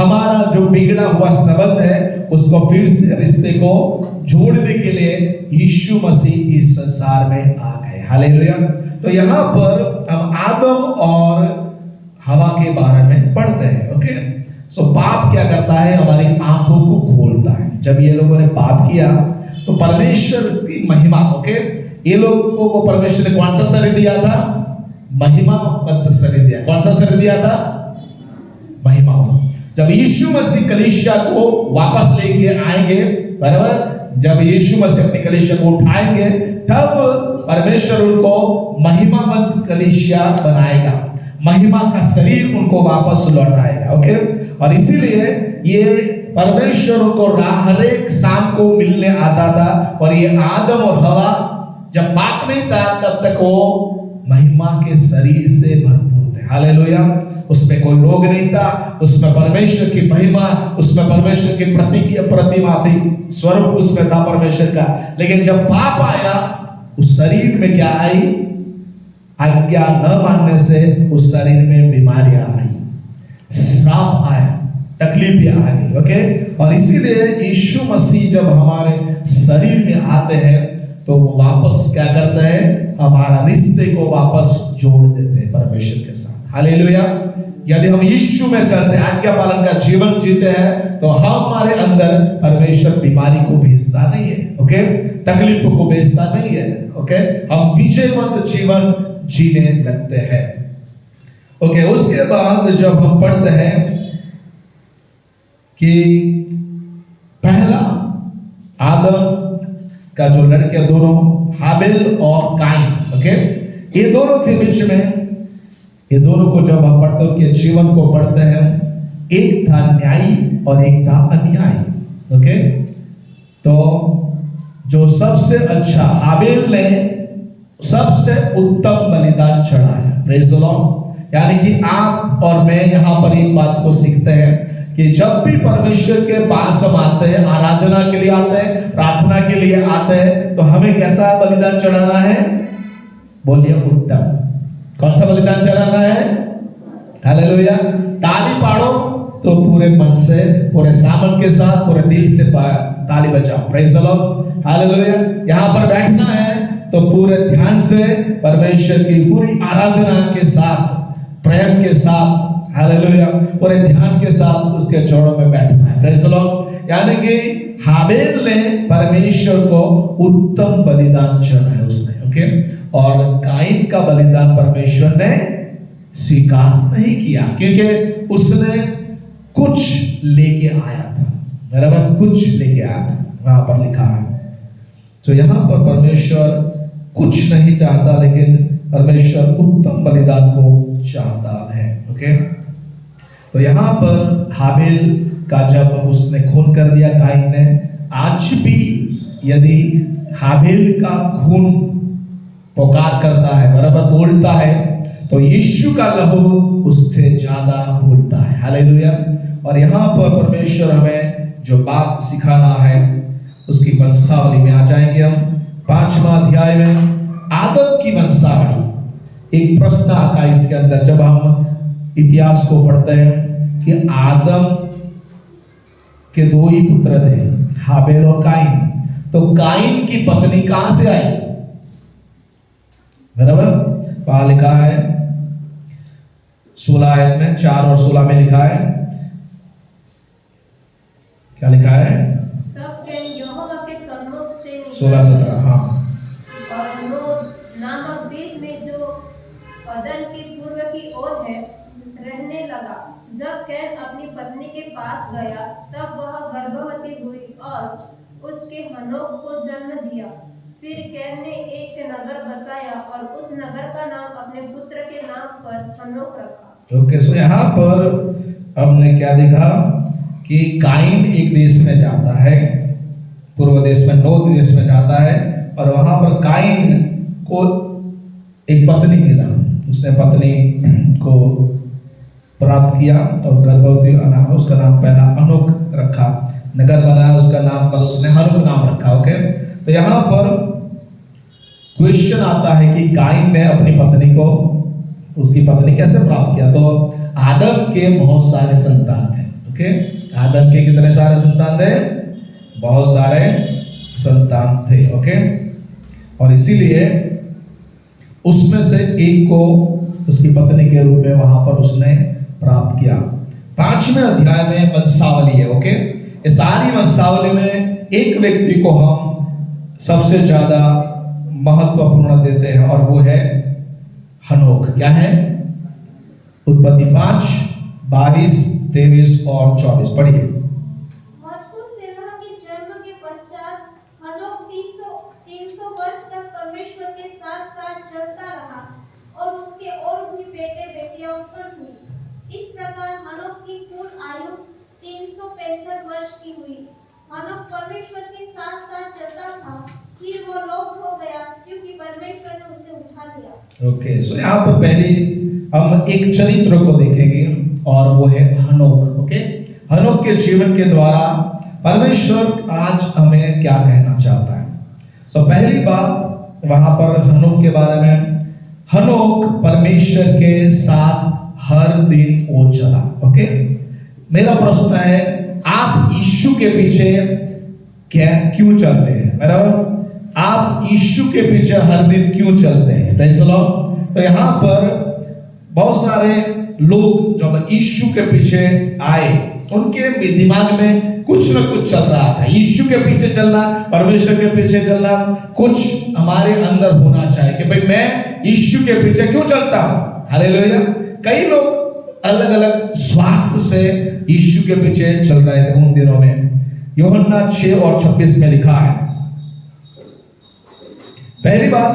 हमारा जो बिगड़ा हुआ संबंध है उसको फिर से रिश्ते को जोड़ने के लिए यीशु मसीह इस संसार में आ गए। हालेलुया। तो यहाँ पर हम आदम और हवा के बारे में पढ़ते हैं। ओके, सो पाप क्या करता है? हमारी आंखों को खोलता है। जब ये लोगों ने पाप किया तो परमेश्वर की महिमा, ओके, ये लोगों को परमेश्वर ने कौन सा शरीर दिया था? महिमावंत शरीर दिया। कौन सा शरीर दिया था? महिमावंत। जब यीशु मसीह कलीसिया को वापस लेके आएंगे, बराबर, जब यीशु मसीह अपनी कलीसिया को उठाएंगे तब परमेश्वर उनको महिमावंत कलीसिया बनाएगा, महिमा का शरीर उनको वापस लौटाएगा। ओके, और इसीलिए ये परमेश्वर उनको हर एक शाम को मिलने आता था। और ये आदम और हवा जब पाप नहीं था तब तक वो महिमा के शरीर से भरपूर थे। हालेलुया। उसमें कोई रोग नहीं था, उसमें परमेश्वर की महिमा, उसमें परमेश्वर की प्रतिमा थी, स्वरूप उसमें था परमेश्वर का। लेकिन जब पाप आया उस शरीर में क्या आई? आज्ञा न मानने से उस शरीर में बीमारियां आई, श्राप आया, तकलीफें आ गई। ओके, और इसीलिए यीशु मसीह जब हमारे शरीर में आते हैं तो वो वापस क्या करते हैं? हमारा रिश्ते को वापस जोड़ देते हैं परमेश्वर के साथ। हालेलुया। यदि हम यीशु में चलते हैं, आज्ञा पालन का जीवन जीते हैं, तो हमारे अंदर परमेश्वर बीमारी को भेजता नहीं है। ओके, तकलीफ को भेजता नहीं है। ओके, हम विजयवंत जीवन जीने लगते हैं। ओके, उसके बाद जब हम पढ़ते हैं कि पहला आदम का जो लड़के दोनों हाबिल और काइन, ओके, ये दोनों के बीच में, ये दोनों को जब हम पढ़ते हैं कि जीवन को पढ़ते हैं, एक था न्यायी और एक था अन्यायी। ओके, तो जो सबसे अच्छा हाबिल ने सबसे उत्तम बलिदान चढ़ाया। Praise the Lord. यानी कि आप और मैं यहाँ पर एक बात को सीखते हैं कि जब भी परमेश्वर के पास हम आते हैं, आराधना के लिए आते हैं, प्रार्थना के लिए आते हैं, तो हमें कैसा बलिदान चढ़ाना है? बोलिए उत्तम। कौन सा बलिदान चढ़ाना है? हालेलुया। ताली पाड़ो तो पूरे मन से, पूरे सामन के साथ, पूरे दिल से ताली बजाओ। Praise the Lord. हालेलुया। यहाँ पर बैठना है तो पूरे ध्यान से परमेश्वर की पूरी आराधना के साथ, प्रेम के साथ, हालेलुया, पूरे ध्यान के साथ उसके जोड़ों में बैठना है। Praise the Lord. यानी कि हाबिल ने परमेश्वर को उत्तम बलिदान चढ़ाया उसने। ओके, और काइन का बलिदान परमेश्वर ने स्वीकार नहीं किया क्योंकि उसने कुछ लेके आया था। बराबर, कुछ लेके आया था, वहां पर लिखा है। तो यहाँ पर परमेश्वर कुछ नहीं चाहता, लेकिन परमेश्वर उत्तम बलिदान को चाहता है। ओके, तो यहाँ पर हाबिल का जब उसने खून कर दिया काइन ने, आज भी यदि हाबिल का खून पुकार करता है, बराबर बोलता है, तो यीशु का लहू उससे ज्यादा बोलता है। हालेलुया। और यहाँ पर परमेश्वर हमें जो बात सिखाना है उसकी वंशावली में आ जाएंगे हम। 5वां अध्याय में आदम की वंशावली, एक प्रश्न आता है इसके अंदर जब हम इतिहास को पढ़ते हैं कि आदम के 2 ही पुत्र थे, हाबिल और काइन। तो काइन की पत्नी कहां से आई? बराबर, वहां लिखा है 16 आयत में, 4 और 16 में लिखा है, क्या लिखा है? तब कैन यहोवा के सम्मुख से 16-17, हाँ, और नोद नामक देश में जो अदन के पूर्व की ओर है रहने लगा। जब कैन अपनी पत्नी के पास गया तब वह गर्भवती हुई और उसके हनोक को जन्म दिया। फिर कैन ने एक नगर बसाया और उस नगर का नाम अपने पुत्र के नाम पर हनोक रखा। ओके, सो यहाँ पर हमने क्या देखा कि काइन एक देश में जाता है, पूर्व देश में, नोद देश में जाता है, और वहां पर काइन को एक पत्नी मिला। उसने पत्नी को प्राप्त किया और गर्भवती, उसका नाम पहला अनोक रखा, नगर बनाया, उसका नाम पर उसने हनोक नाम रखा। ओके, तो यहाँ पर क्वेश्चन आता है कि काइन ने अपनी पत्नी को, उसकी पत्नी कैसे प्राप्त किया? तो आदम के बहुत सारे संतान थे। ओके, आदम के कितने सारे संतान थे? बहुत सारे संतान थे। ओके, और इसीलिए उसमें से एक को उसकी पत्नी के रूप में वहां पर उसने प्राप्त किया। 5वें अध्याय में वंशावली है। ओके, इस सारी वंशावली में एक व्यक्ति को हम सबसे ज्यादा महत्वपूर्ण देते हैं और वो है हनोक। क्या है? उत्पत्ति 5, 22, 23 और 24 पढ़िए। मथुसेलह के जन्म के पश्चात हनोक 300 वर्ष तक परमेश्वर के साथ साथ चलता रहा और उसके और भी बेटे बेटियां उत्पन्न हुई। इस प्रकार हनोक की कुल आयु 365 वर्ष की हुई। हनोक परमेश्वर के साथ साथ चलता था, फिर वो लोप हो गया क्योंकि परमेश्वर ने उसे उठा लिया। ओके, सो यहाँ पर पहले हम एक चरित्र को देखेंगे और वो है हनोक। ओके, हनोक के जीवन के द्वारा परमेश्वर आज हमें क्या कहना चाहता है। सो पहली बात वहां पर हनोक के बारे में, हनोक परमेश्वर के साथ हर दिन वो चला। ओके, मेरा प्रश्न है, आप यीशु के पीछे क्यों चलते हैं? बराबर, आप यीशु के पीछे हर दिन क्यों चलते हैं? Praise the Lord. तो यहाँ पर बहुत सारे लोग जब यीशु के पीछे आए, उनके दिमाग में कुछ न कुछ चल रहा था। यीशु के पीछे चलना, परमेश्वर के पीछे चलना, कुछ हमारे अंदर होना चाहिए कि भाई मैं यीशु के पीछे क्यों चलता हूं। हालेलुया। कई लोग अलग अलग स्वार्थ से यीशु के पीछे चल रहे थे उन दिनों में। यूहन्ना 6 और 26 में लिखा है, पहली बात,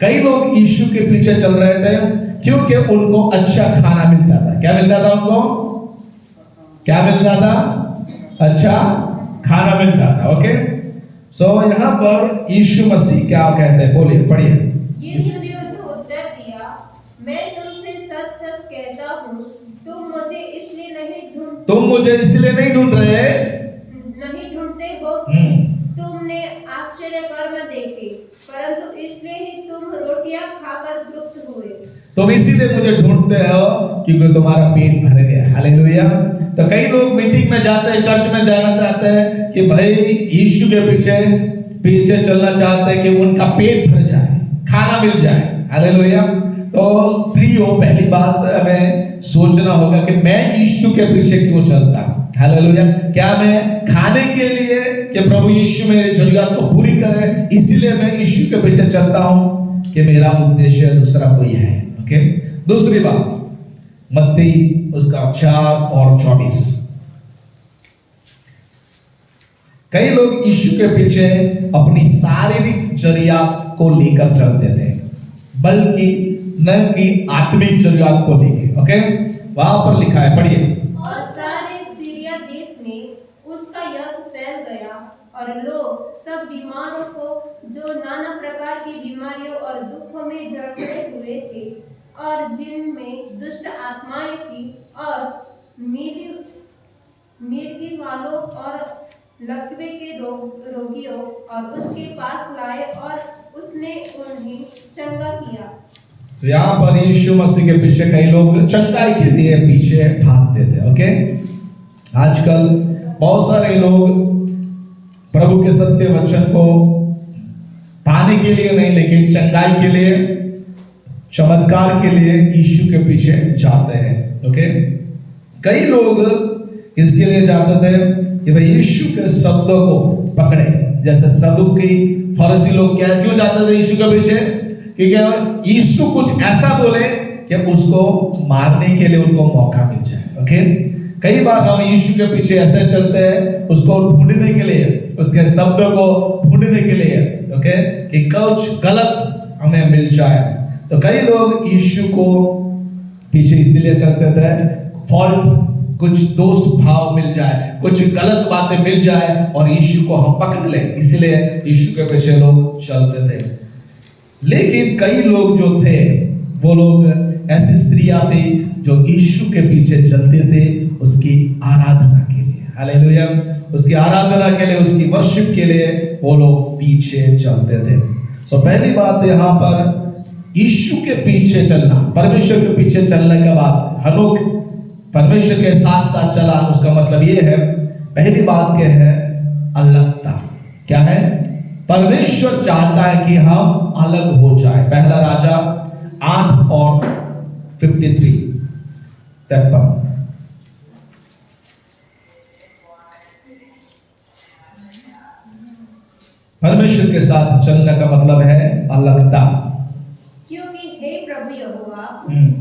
कई लोग यीशु के पीछे चल रहे थे क्योंकि उनको अच्छा खाना मिलता था। क्या मिलता था उनको? क्या मिलता था? अच्छा खाना मिलता था। ओके, सो यहाँ पर यीशु मसीह क्या कहते हैं? बोलिए, पढ़िए। यीशु ने उनको उत्तर दिया, मैं तुमसे सच सच कहता हूँ, तुम मुझे इसलिए नहीं ढूंढ ढूंढते हो कि तुमने आश्चर्य कर्म देखे, परंतु इसलिए ही तुम रोटियां खाकर तृप्त हुए। तुम इसीलिए मुझे ढूंढते हो क्योंकि तुम्हारा पेट भर गया। हालेलुया। तो कई लोग मीटिंग में जाते हैं, चर्च में जाना चाहते हैं कि भाई यीशु के पीछे चलना चाहते हैं कि उनका पेट भर जाए, खाना मिल जाए। हालेलुया। तो प्रियो, पहली बात हमें सोचना होगा कि मैं यीशु के पीछे क्यों चलता हूं। हालेलुया। क्या मैं खाने के लिए कि प्रभु यीशु मेरी जरूरत को पूरी करे इसीलिए मैं यीशु के पीछे चलता हूं, कि मेरा उद्देश्य दूसरा कोई है? ओके, दूसरी बात, मत्ती उसका 4 और 24। कई लोग यीशु के पीछे अपनी शारीरिक जरूरत को लेकर चलते थे, बल्कि न कि आत्मिक जरूरत को लेकर। ओके, वहां पर लिखा है, पढ़िए। और सारे सीरिया देश में उसका यश फैल गया और लोग सब बीमारों को, जो नाना प्रकार की बीमारियों और दुखों में जकड़े हुए थे और जिनमें दुष्ट आत्माएं थी, और मिर्गी वालों और लकवे के रोगियों और उसके पास लाए और उसने उन्हें चंगा किया। तो यहाँ पर यीशु मसीह के पीछे कई लोग चंगाई के लिए पीछे भागते थे। ओके, आजकल बहुत सारे लोग प्रभु के सत्य वचन को पाने के लिए नहीं, लेकिन चंगाई के लिए, चमत्कार के लिए यीशु के पीछे जाते हैं। ओके, कई लोग इसके लिए जाते थे कि भाई यीशु के शब्दों को पकड़े। जैसे सदुकी फरीसी लोग क्यों जाते थे यीशु के पीछे? क्योंकि यीशु कुछ ऐसा बोले कि उसको मारने के लिए उनको मौका मिल जाए। ओके, कई बार हम यीशु के पीछे ऐसे चलते हैं उसको ढूंढने के लिए, उसके शब्दों को ढूंढने के लिए। ओके, कि कुछ गलत हमें मिल जाए। तो कई लोग यीशु को पीछे इसीलिए चलते थे, फॉल्ट, कुछ दोष भाव मिल जाए, कुछ गलत बातें मिल जाए और यीशु को हम पकड़ ले, इसलिए यीशु के पीछे लोग चलते थे। लेकिन कई लोग जो थे, वो लोग ऐसी स्त्रियां थी जो यीशु के पीछे चलते थे उसकी आराधना के लिए। हालेलुया। उसकी आराधना के लिए, उसकी वर्शिप के लिए वो लोग पीछे चलते थे। सो पहली बात यहाँ पर यीशु के पीछे चलना, परमेश्वर के पीछे चलने के बाद हनोक परमेश्वर के साथ साथ चला। उसका मतलब ये है, पहली बात क्या है, अलगता। क्या है? परमेश्वर चाहता है कि हम अलग हो जाए। पहला राजा 8 और 53 53। परमेश्वर के साथ चलने का मतलब है अलगता। क्योंकि हे प्रभु यहोवा,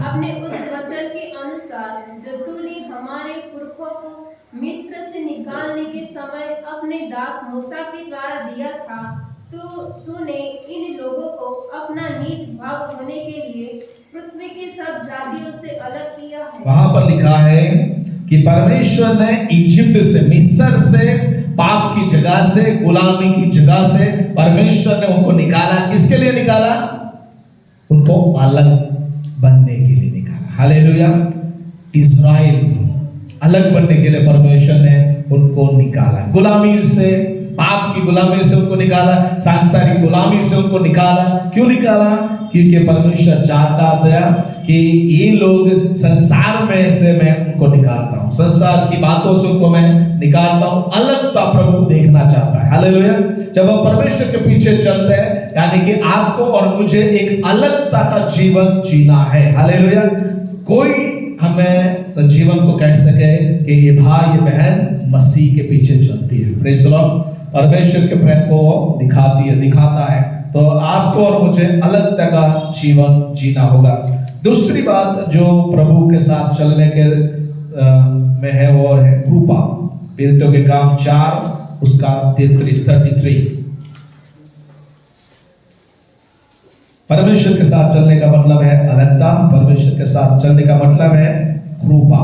अपने उस वचन के अनुसार जो तूने हमारे पुरखों को मिस्र से निकालने के समय अपने दास मूसा के द्वारा दिया था, तूने इन लोगों को अपना नीच भाग होने के लिए पृथ्वी की सब जातियों से अलग किया है। वहां पर लिखा है कि परमेश्वर ने इजिप्ट से, मिस्र से, पाप की जगह से, गुलामी की जगह से परमेश्वर ने उनको निकाला। किसके लिए निकाला? उनको अलग बनने के लिए निकाला। हालेलुया। इस्राएल अलग बनने के लिए परमेश्वर ने उनको निकाला। गुलामी से, पाप की गुलामी से उनको निकाला, सांसारिक गुलामी से उनको निकाला। क्यों निकाला? क्योंकि परमेश्वर चाहता था कि ये लोग संसार में से मैं उनको निकालता हूं, संसार की बातों से उनको मैं निकालता हूं। अलगता प्रभु देखना चाहता है। हालेलुया। जब हम परमेश्वर के पीछे चलते हैं, यानी कि आपको और मुझे एक अलगता का जीवन जीना है। हालेलुया। कोई हमें जीवन को कह सके कि ये भाई ये बहन मसीह के पीछे चलती है, प्रेज़ द लॉर्ड, परमेश्वर के प्रेम को दिखाती है, दिखाता है, तो आपको और मुझे अलगता का जीवन जीना होगा। दूसरी बात जो प्रभु के साथ चलने के में है वो है कृपा। प्रेरितों के काम 4 उसका 33। परमेश्वर के साथ चलने का मतलब है अलगता, परमेश्वर के साथ चलने का मतलब है कृपा।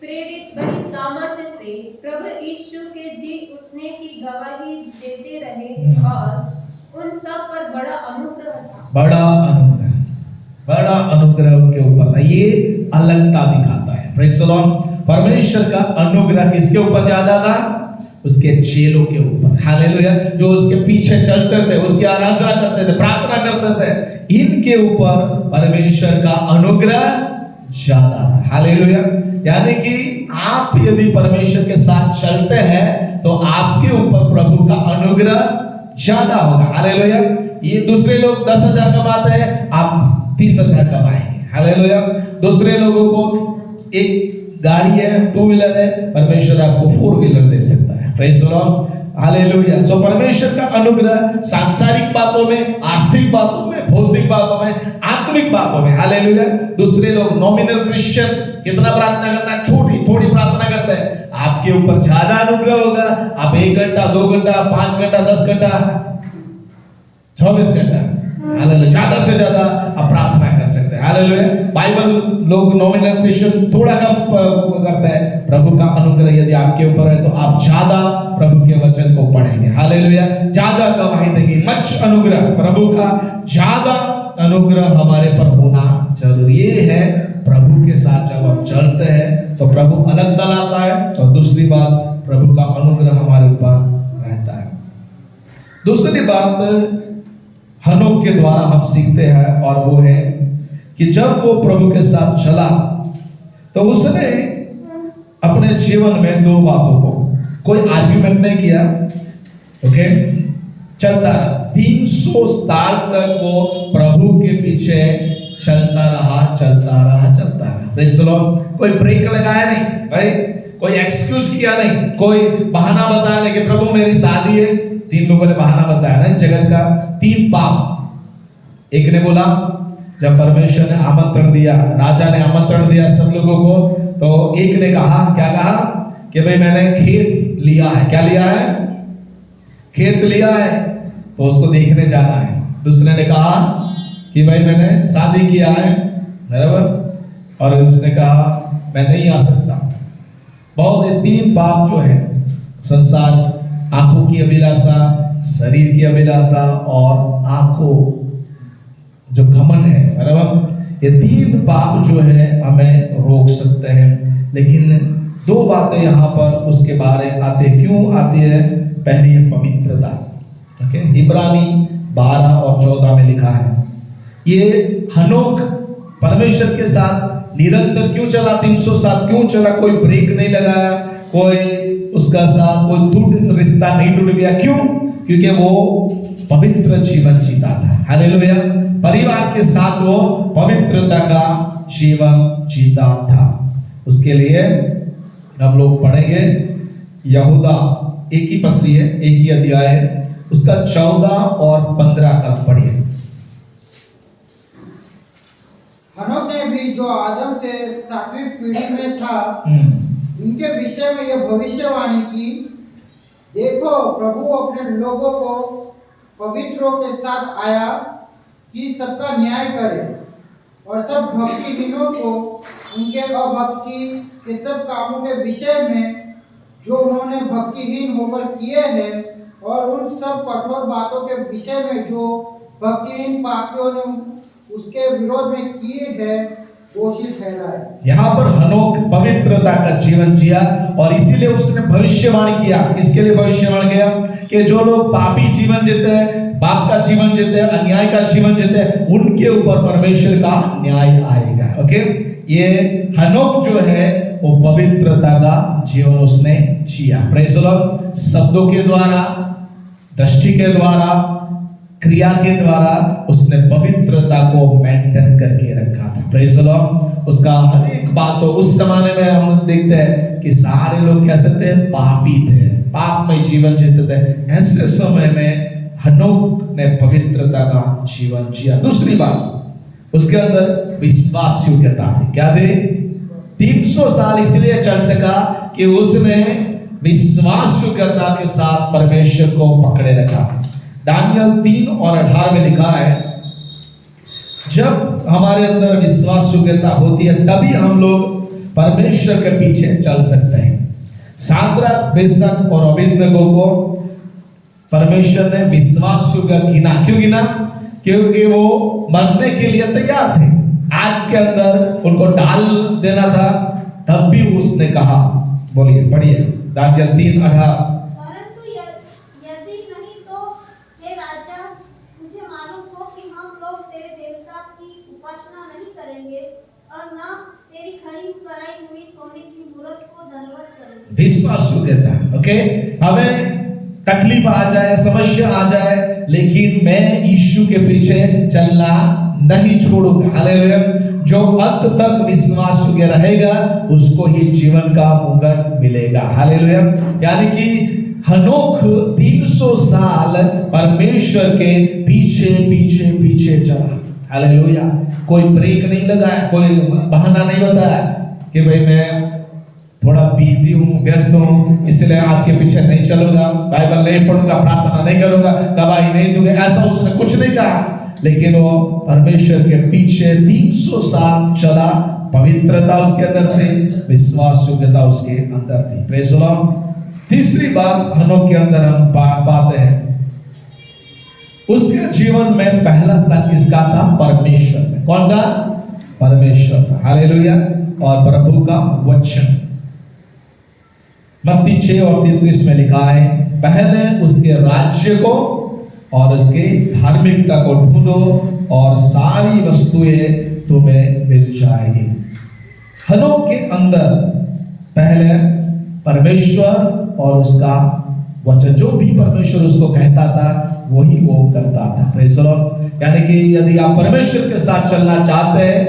प्रेरित बड़ी सामर्थ्य से प्रभु यीशु के जी उठने की गवाही देते रहे और उन सब पर बड़ा अनुग्रह था। बड़ा अनुग्रह उनके ऊपर था। ये अलगता दिखाता है। Praise the Lord. परमेश्वर का अनुग्रह किसके ऊपर ज्यादा था? उसके चेलों के ऊपर। हालेलुया। जो उसके पीछे चलते थे, उसकी आराधना करते थे, प्रार्थना करते थे, इनके ऊपर परमेश्वर का अनुग्रह ज्यादा था। हालेलुया। यानी कि आप यदि परमेश्वर के साथ चलते हैं तो आपके ऊपर प्रभु का अनुग्रह ज्यादा होगा। हालेलुया। ये दूसरे लोग 10,000 कमाते हैं, आप 30,000 कमाएंगे। हालेलुया। दूसरे लोगों को एक गाड़ी है, 2 व्हीलर है, परमेश्वर आपको 4 व्हीलर दे सकता है। Praise the Lord. हालेलुया। सो परमेश्वर का अनुग्रह सांसारिक बातों में, आर्थिक बातों में, भौतिक बातों में, आत्मिक बातों में। हालेलुया। दूसरे लोग नॉमिनल क्रिश्चियन कितना प्रार्थना करता है, थोड़ी प्रार्थना करता है, आपके ऊपर ज्यादा अनुग्रह होगा। आप 1 घंटा, 2 घंटा, 5 घंटा, 10 घंटा, 24 घंटा, हालेलुया, ज्यादा से ज्यादा आप प्रार्थना कर सकते हैं। हालेलुया। बाइबल लोग नॉमिनल क्रिश्चियन थोड़ा कम करता है। प्रभु का अनुग्रह यदि आपके ऊपर है तो आप ज्यादा प्रभु के वचन को पढ़ेंगे। हालेलुया। ज्यादा गवाही देंगे। मच अनुग्रह, प्रभु का ज्यादा अनुग्रह हमारे पर होना जरूरी है। प्रभु के साथ जब हम चलते हैं तो प्रभु अलगता लाता है, और दूसरी बात प्रभु का अनुग्रह हमारे ऊपर रहता है। दूसरी बात हनोक के द्वारा हम सीखते हैं, और वो है कि जब वो प्रभु के साथ चला तो उसने अपने जीवन में 2 बातों को, कोई आर्ग्यूमेंट नहीं किया, ओके, चलता रहा। 300 साल तक वो प्रभु के पीछे चलता रहा। Praise the Lord. कोई ब्रेक लगाया नहीं भाई, कोई एक्सक्यूज किया नहीं, कोई बहाना बताया नहीं कि प्रभु मेरी शादी है। 3 लोगों ने बहाना बताया ना जगत का। 3 पाप। एक ने बोला, जब परमेश्वर ने आमंत्रण दिया, राजा ने आमंत्रण दिया सब लोगों को, तो एक ने कहा, क्या कहा कि भाई मैंने खेत लिया है। क्या लिया है? खेत लिया है, तो उसको देखने जाना है। दूसरे ने कहा कि भाई मैंने शादी किया है, बराबर, और उसने कहा मैं नहीं आ सकता। बहुत ये 3 पाप जो है, संसार, आंखों की अभिलाषा, शरीर की अभिलाषा और आंखों जो घमंड है, बराबर, ये 3 पाप जो है हमें रोक सकते हैं। लेकिन 2 बातें यहाँ पर उसके बारे आते, क्यों आती है? पहली है पवित्रता। ओके, इब्रानी 12 और 14 में लिखा है, ये हनोक परमेश्वर के साथ निरंतर क्यों चला? 300 साल क्यों चला? कोई ब्रेक नहीं लगाया, कोई उसका साथ कोई टूट रिश्ता नहीं टूट गया। क्यों? क्योंकि वो पवित्र जीवन जीता था। हालेलुया। परिवार के साथ वो पवित्रता का जीवन जीता था। उसके लिए हम लोग पढ़ेंगे यहूदा, एक ही पत्री है, एक ही अध्याय है, उसका 14 और 15 का पढ़िए। हनोक ने भी जो आदम से 7वीं पीढ़ी में था, उनके विषय में यह भविष्यवाणी की, देखो प्रभु अपने लोगों को पवित्रों के साथ आया कि सबका न्याय करे और सब भक्तिहीनों को उनके अभक्ति के सब कामों के विषय में जो उन्होंने भक्तिहीन होकर किए हैं और उन सब कठोर बातों के विषय में जो भक्तिहीन पापियों ने उसके विरोध में किए हैं दोषी ठहराए। यहाँ पर हनोक पवित्रता का जीवन जिया और इसीलिए उसने भविष्यवाणी किया। किसके लिए भविष्यवाणी किया? कि जो लोग पापी जीवन जीते हैं, पाप का जीवन जीते हैं, अन्याय का जीवन जीते हैं, उनके ऊपर परमेश्वर का न्याय आएगा। ओके, ये हनोक जो है वो पवित्रता का जीवन उसने जिया। Praise the Lord. शब्दों के द्वारा, दृष्टि के द्वारा, क्रिया के द्वारा उसने पवित्रता को मेंटेन करके रखा था। Praise the Lord. उसका हर एक बात, तो उस जमाने में हम देखते हैं कि सारे लोग कैसे थे? पापी थे, पापमय जीवन जीते थे। ऐसे समय में हनोक ने पवित्रता का जीवन जिया। दूसरी बात, उसके अंदर विश्वास योग्यता थी। क्या थी? 300 साल इसलिए चल सका कि उसने विश्वास योग्यता के साथ परमेश्वर को पकड़े रखा। दानियल 3 और 18 में लिखा है, जब हमारे अंदर विश्वास योग्यता होती है तभी हम लोग परमेश्वर के पीछे चल सकते हैं। शाद्रक, मेशक और अबेदनगो को परमेश्वर ने विश्वास योग्य गिना। क्यों गिना? क्योंकि वो मरने के लिए तैयार थे, आग के अंदर उनको डाल देना था, तब भी उसने कहा। बोलिए, पढ़िए दानियल 3:18। परंतु यदि नहीं तो हे राजा, मुझे मालूम हो कि हम लोग तेरे देवता की उपासना नहीं करेंगे और न तेरी खड़ी कराई हुई सोने की मूर्त को दंडवत करेंगे। विश्वास योग्यता। ओके, हमें तकलीफ आ जाए, समस्या आ जाए, लेकिन मैं यीशु के पीछे चलना नहीं छोड़ूंगा। हालेलुया। जो अंत तक विश्वास योग्य रहेगा उसको ही जीवन का मुकुट मिलेगा। हालेलुया। यानी कि हनोक 300 साल परमेश्वर के पीछे पीछे पीछे चला। हालेलुया। कोई ब्रेक नहीं लगाया, कोई बहाना नहीं बताया कि भाई मैं थोड़ा बिजी हूँ, व्यस्त हूँ, इसलिए आपके पीछे नहीं चलूंगा, बाइबल नहीं पढ़ूंगा, प्रार्थना नहीं करूंगा, गवाही नहीं दूंगा। ऐसा उसने कुछ नहीं कहा, लेकिन वो परमेश्वर के पीछे 300 साल चला। पवित्रता उसके अंदर थी, विश्वास योग्यता उसके अंदर थी। Praise the Lord. तीसरी बात हनोक के अंदर हम पाते हैं, उसके जीवन में पहला स्थान किसका था? परमेश्वर में। कौन था? परमेश्वर था। हालेलुया। और प्रभु का वचन मत्ती 6 और 33 में लिखा है, पहले उसके राज्य को और उसके धार्मिकता को ढूंढो और सारी वस्तुएं तुम्हें मिल जाएगी। हनोक के अंदर पहले परमेश्वर और उसका वचन, जो भी परमेश्वर उसको कहता था वही वो करता था। Praise the Lord. यानी कि यदि आप परमेश्वर के साथ चलना चाहते हैं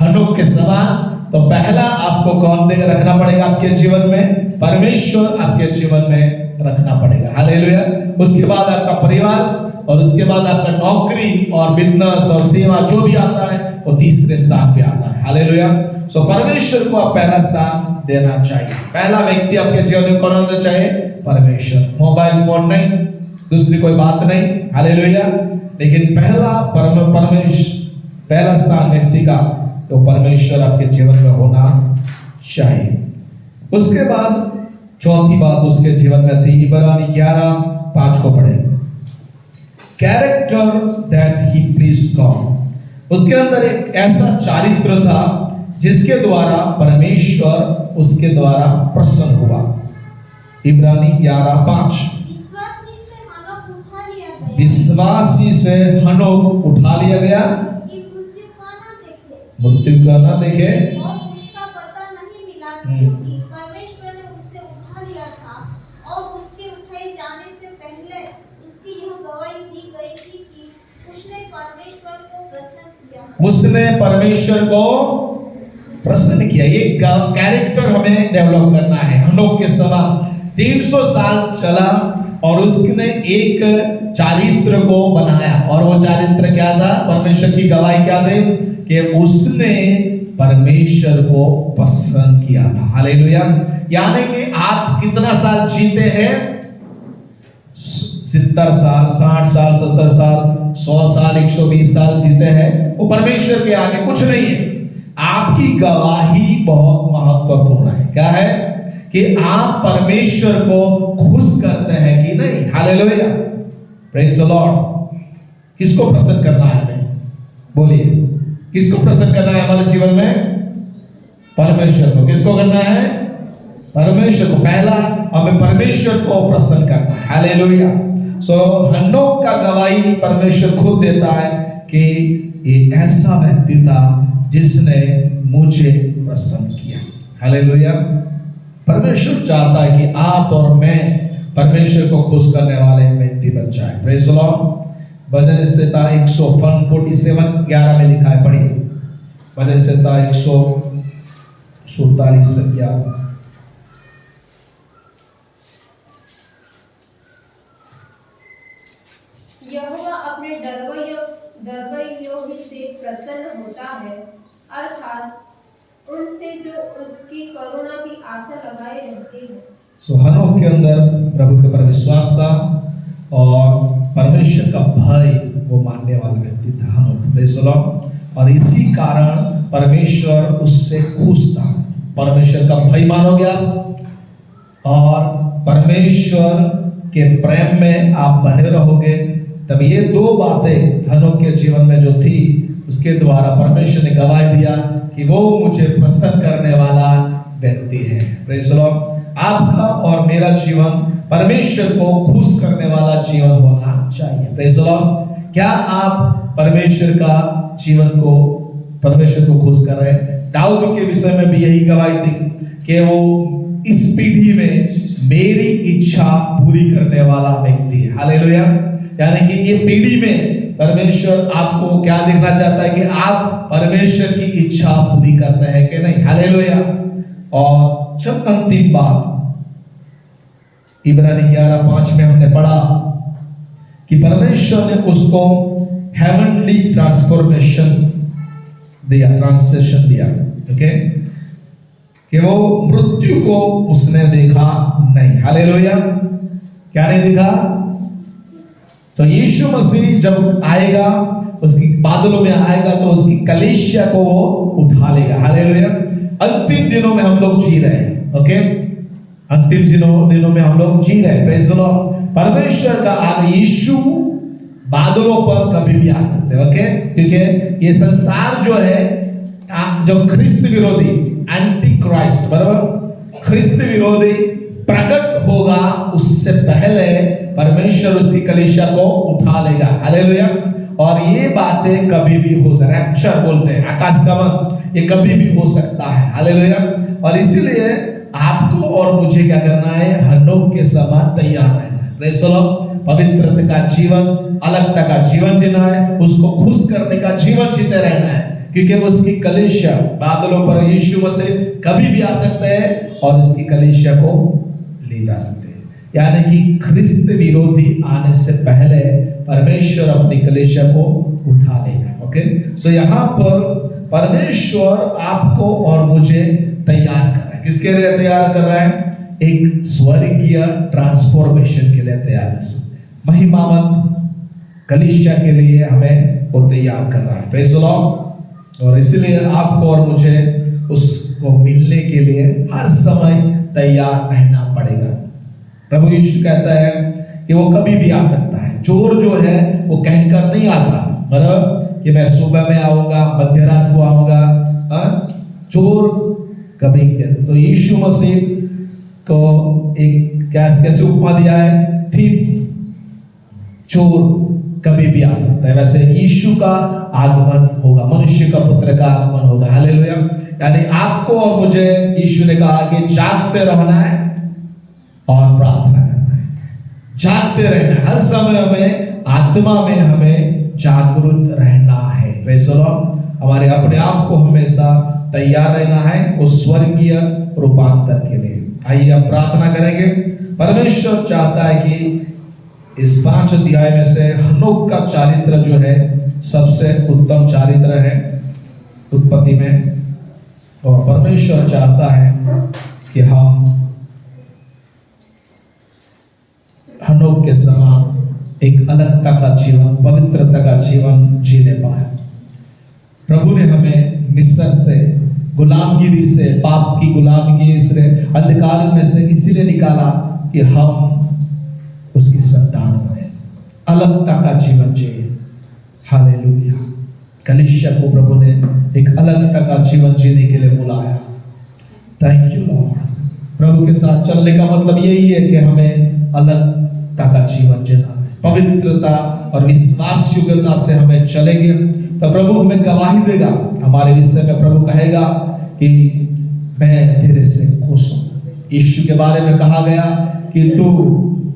हनोक के समान, तो पहला आपको कौन देगा रखना पड़ेगा आपके जीवन में? परमेश्वर आपके जीवन में रखना पड़ेगा। हालेलुया। उसके बाद आपका परिवार, और उसके बाद आपका नौकरी और बिजनेस और सेवा जो भी आता है वो तीसरे स्थान पे आता है। हालेलुया। सो परमेश्वर को आप पहला स्थान देना चाहिए। पहला व्यक्ति आपके जीवन में कौन होना चाहिए? परमेश्वर। मोबाइल फोन नहीं, दूसरी कोई बात नहीं। हालेलुया। लेकिन पहला स्थान व्यक्ति का तो परमेश्वर आपके जीवन में होना चाहिए। उसके बाद चौथी बात उसके जीवन में थी, इब्रानी 11:5 को पढ़े, character that he please God. उसके अंदर एक ऐसा चारित्र था जिसके द्वारा परमेश्वर उसके द्वारा प्रसन्न हुआ। इब्रानी 11:5। विश्वासी से हनोक उठा लिया गया, मृत्यु का ना देखे और उसका पता नहीं मिला, क्योंकि परमेश्वर ने उससे उठा लिया था। परमेश्वर को प्रसन्न किया। उसने परमेश्वर को प्रसन्न किया। ये कैरेक्टर हमें डेवलप करना है। हनोक के समय 300 साल चला और उसने एक चारित्र को बनाया, और वो चारित्र क्या था? परमेश्वर की गवाही क्या थी? कि उसने परमेश्वर को पसंद किया था। हालेलुया। यानी कि आप कितना साल जीते हैं? 70 साल, 60 साल, 70 साल, 100 साल, 120 साल जीते हैं, वो परमेश्वर के आगे कुछ नहीं है। आपकी गवाही बहुत महत्वपूर्ण है। क्या है? कि आप परमेश्वर को खुश करते हैं कि नहीं। Hallelujah, praise the Lord. किसको प्रसन्न करना है हमें? बोलिए, किसको प्रसन्न करना है हमारे जीवन में? परमेश्वर को। किसको करना है? परमेश्वर को। पहला हमें परमेश्वर को प्रसन्न करना है। हालेलुया। सो हनोक का गवाही परमेश्वर खुद देता है कि ये ऐसा व्यक्ति था जिसने मुझे प्रसन्न किया। हालेलुया। परमेश्वर चाहता है कि आप और मैं परमेश्वर को खुश करने वाले व्यक्ति बन जाए। Praise the Lord. भजन संहिता 147 11 में लिखा है, पढ़िए। भजन संहिता 147 से 11। यहोवा अपने डरवैयों ही से प्रसन्न होता है, अर्थात उनसे जो उसकी करुणा की आशा लगाए रहते हैं। सो हनोक के अंदर प्रभु के पर विश्वास था और परमेश्वर का भय वो मानने वाला व्यक्ति था हनोक। Praise the Lord. और इसी कारण परमेश्वर उससे खुश था। परमेश्वर का भय मानोगे आप और परमेश्वर के प्रेम में आप बने रहोगे, तब ये दो बातें हनोक के जीवन में जो थी, उसके द्वारा परमेश्वर ने गवाही दिया कि वो मुझे प्रसन्न करने वाला व्यक्ति है। Praise the Lord. आपका और मेरा जीवन परमेश्वर को खुश करने वाला जीवन होना चाहिए। Praise the Lord. क्या आप परमेश्वर का जीवन को, परमेश्वर को खुश कर रहे हैं? दाऊद के विषय में भी यही गवाही थी कि वो इस पीढ़ी में मेरी इच्छा पूरी करने वाला व्यक्ति है। हालेलुया। यानी कि ये पीढ़ी में परमेश्वर आपको क्या देखना चाहता है कि आप परमेश्वर की इच्छा पूरी करते हैं कि नहीं। हालेलुया। और जब अंतिम बात इब्रानी 11:5 में हमने पढ़ा कि परमेश्वर ने उसको हेवनली ट्रांसफॉर्मेशन दिया, ट्रांसलेशन दिया। ओके, कि वो मृत्यु को उसने देखा नहीं। हालेलुया। क्या नहीं देखा? तो यीशु मसीह जब आएगा, उसकी बादलों में आएगा, तो उसकी कलीसिया को वो उठा लेगा। हालेलुया। अंतिम दिनों में हम लोग जी रहे हैं। ओके, अंतिम दिनों में हम लोग जी रहे हैं। Praise the Lord. परमेश्वर का आगे यीशु बादलों पर कभी भी आ सकते हैं। ओके, क्योंकि ये संसार जो है, जो ख्रिस्त विरोधी, एंटी क्राइस्ट, बराबर, ख्रिस्त विरोधी प्रकट होगा, उससे पहले परमेश्वर उसकी कलीसिया को उठा लेगा। हालेलुया। और ये बातें कभी भी हो सकता है। रैप्चर बोलते हैं, आकाशगमन, ये कभी भी हो सकता है। हालेलुया। और इसीलिए आपको और मुझे क्या करना है? हनोक के समान तैयार रहना है। Praise the Lord. पवित्रता का जीवन, अलगता का जीवन जीना है, उसको खुश करने का जीवन जीते रहना है, क्योंकि उसकी कलीसिया बादलों पर यीशु मसीह कभी भी आ सकते हैं और उसकी कलीसिया को ले जा सकते हैं। यानी कि ख्रिस्त विरोधी आने से पहले परमेश्वर अपनी कलीसिया को उठा लेगा। ओके, सो यहाँ पर परमेश्वर आपको और मुझे तैयार कर रहा है। किसके लिए तैयार कर रहा है? एक स्वर्गीय ट्रांसफॉर्मेशन के लिए तैयार है। महिमामंद कलीसिया के लिए हमें वो तैयार कर रहा है। Praise the Lord. और इसलिए आपको और मुझे उसको मिलने के लिए हर समय तैयार रहना पड़ेगा। प्रभु यीशु कहता है कि वो कभी भी आ सकता है। चोर जो है वो कहकर नहीं आता, मतलब कि मैं सुबह में आऊंगा, मध्य रात को आऊंगा। चोर कभी, तो यीशु मसीह को एक कैसे उपमा दिया है? थीफ, चोर कभी भी आ सकता है। वैसे यीशु का आगमन होगा, मनुष्य का पुत्र का आगमन होगा। हालेलुया। यानी आपको और मुझे यीशु ने कहा कि जागते रहना है और प्रार्थना करना है। जागते रहना है, हर समय हमें आत्मा में हमें जागरूक रहना है। Praise the Lord. हमारे अपने आप को हमेशा तैयार रहना है उस स्वर्गीय रूपांतर के लिए। आइए अब प्रार्थना करेंगे। परमेश्वर चाहता है कि इस 5 अध्याय में से हनोक का चरित्र जो है सबसे उत्तम चरित्र है उत्पत्ति में, और परमेश्वर चाहता है कि हम हनोक के समान एक अलगता का जीवन, पवित्रता का जीवन जीने पाए। प्रभु ने हमें मिस्र से, गुलामगिरी से, पाप की गुलामगिरी से, अंधकार में से इसीलिए निकाला कि हम उसकी संतान बने, अलगता का जीवन जिए। हालेलुया। कलीसिया को प्रभु ने एक अलगता का जीवन जीने के लिए बुलाया। Thank you Lord. प्रभु के साथ चलने का मतलब यही है कि हमें अलगता का जीवन जीना है, पवित्रता और विश्वास योग्यता से हमें चलेंगे तो प्रभु हमें गवाही देगा। हमारे विषय में प्रभु कहेगा कि मैं तेरे से खुश हूं। यीशु के बारे में कहा गया कि तू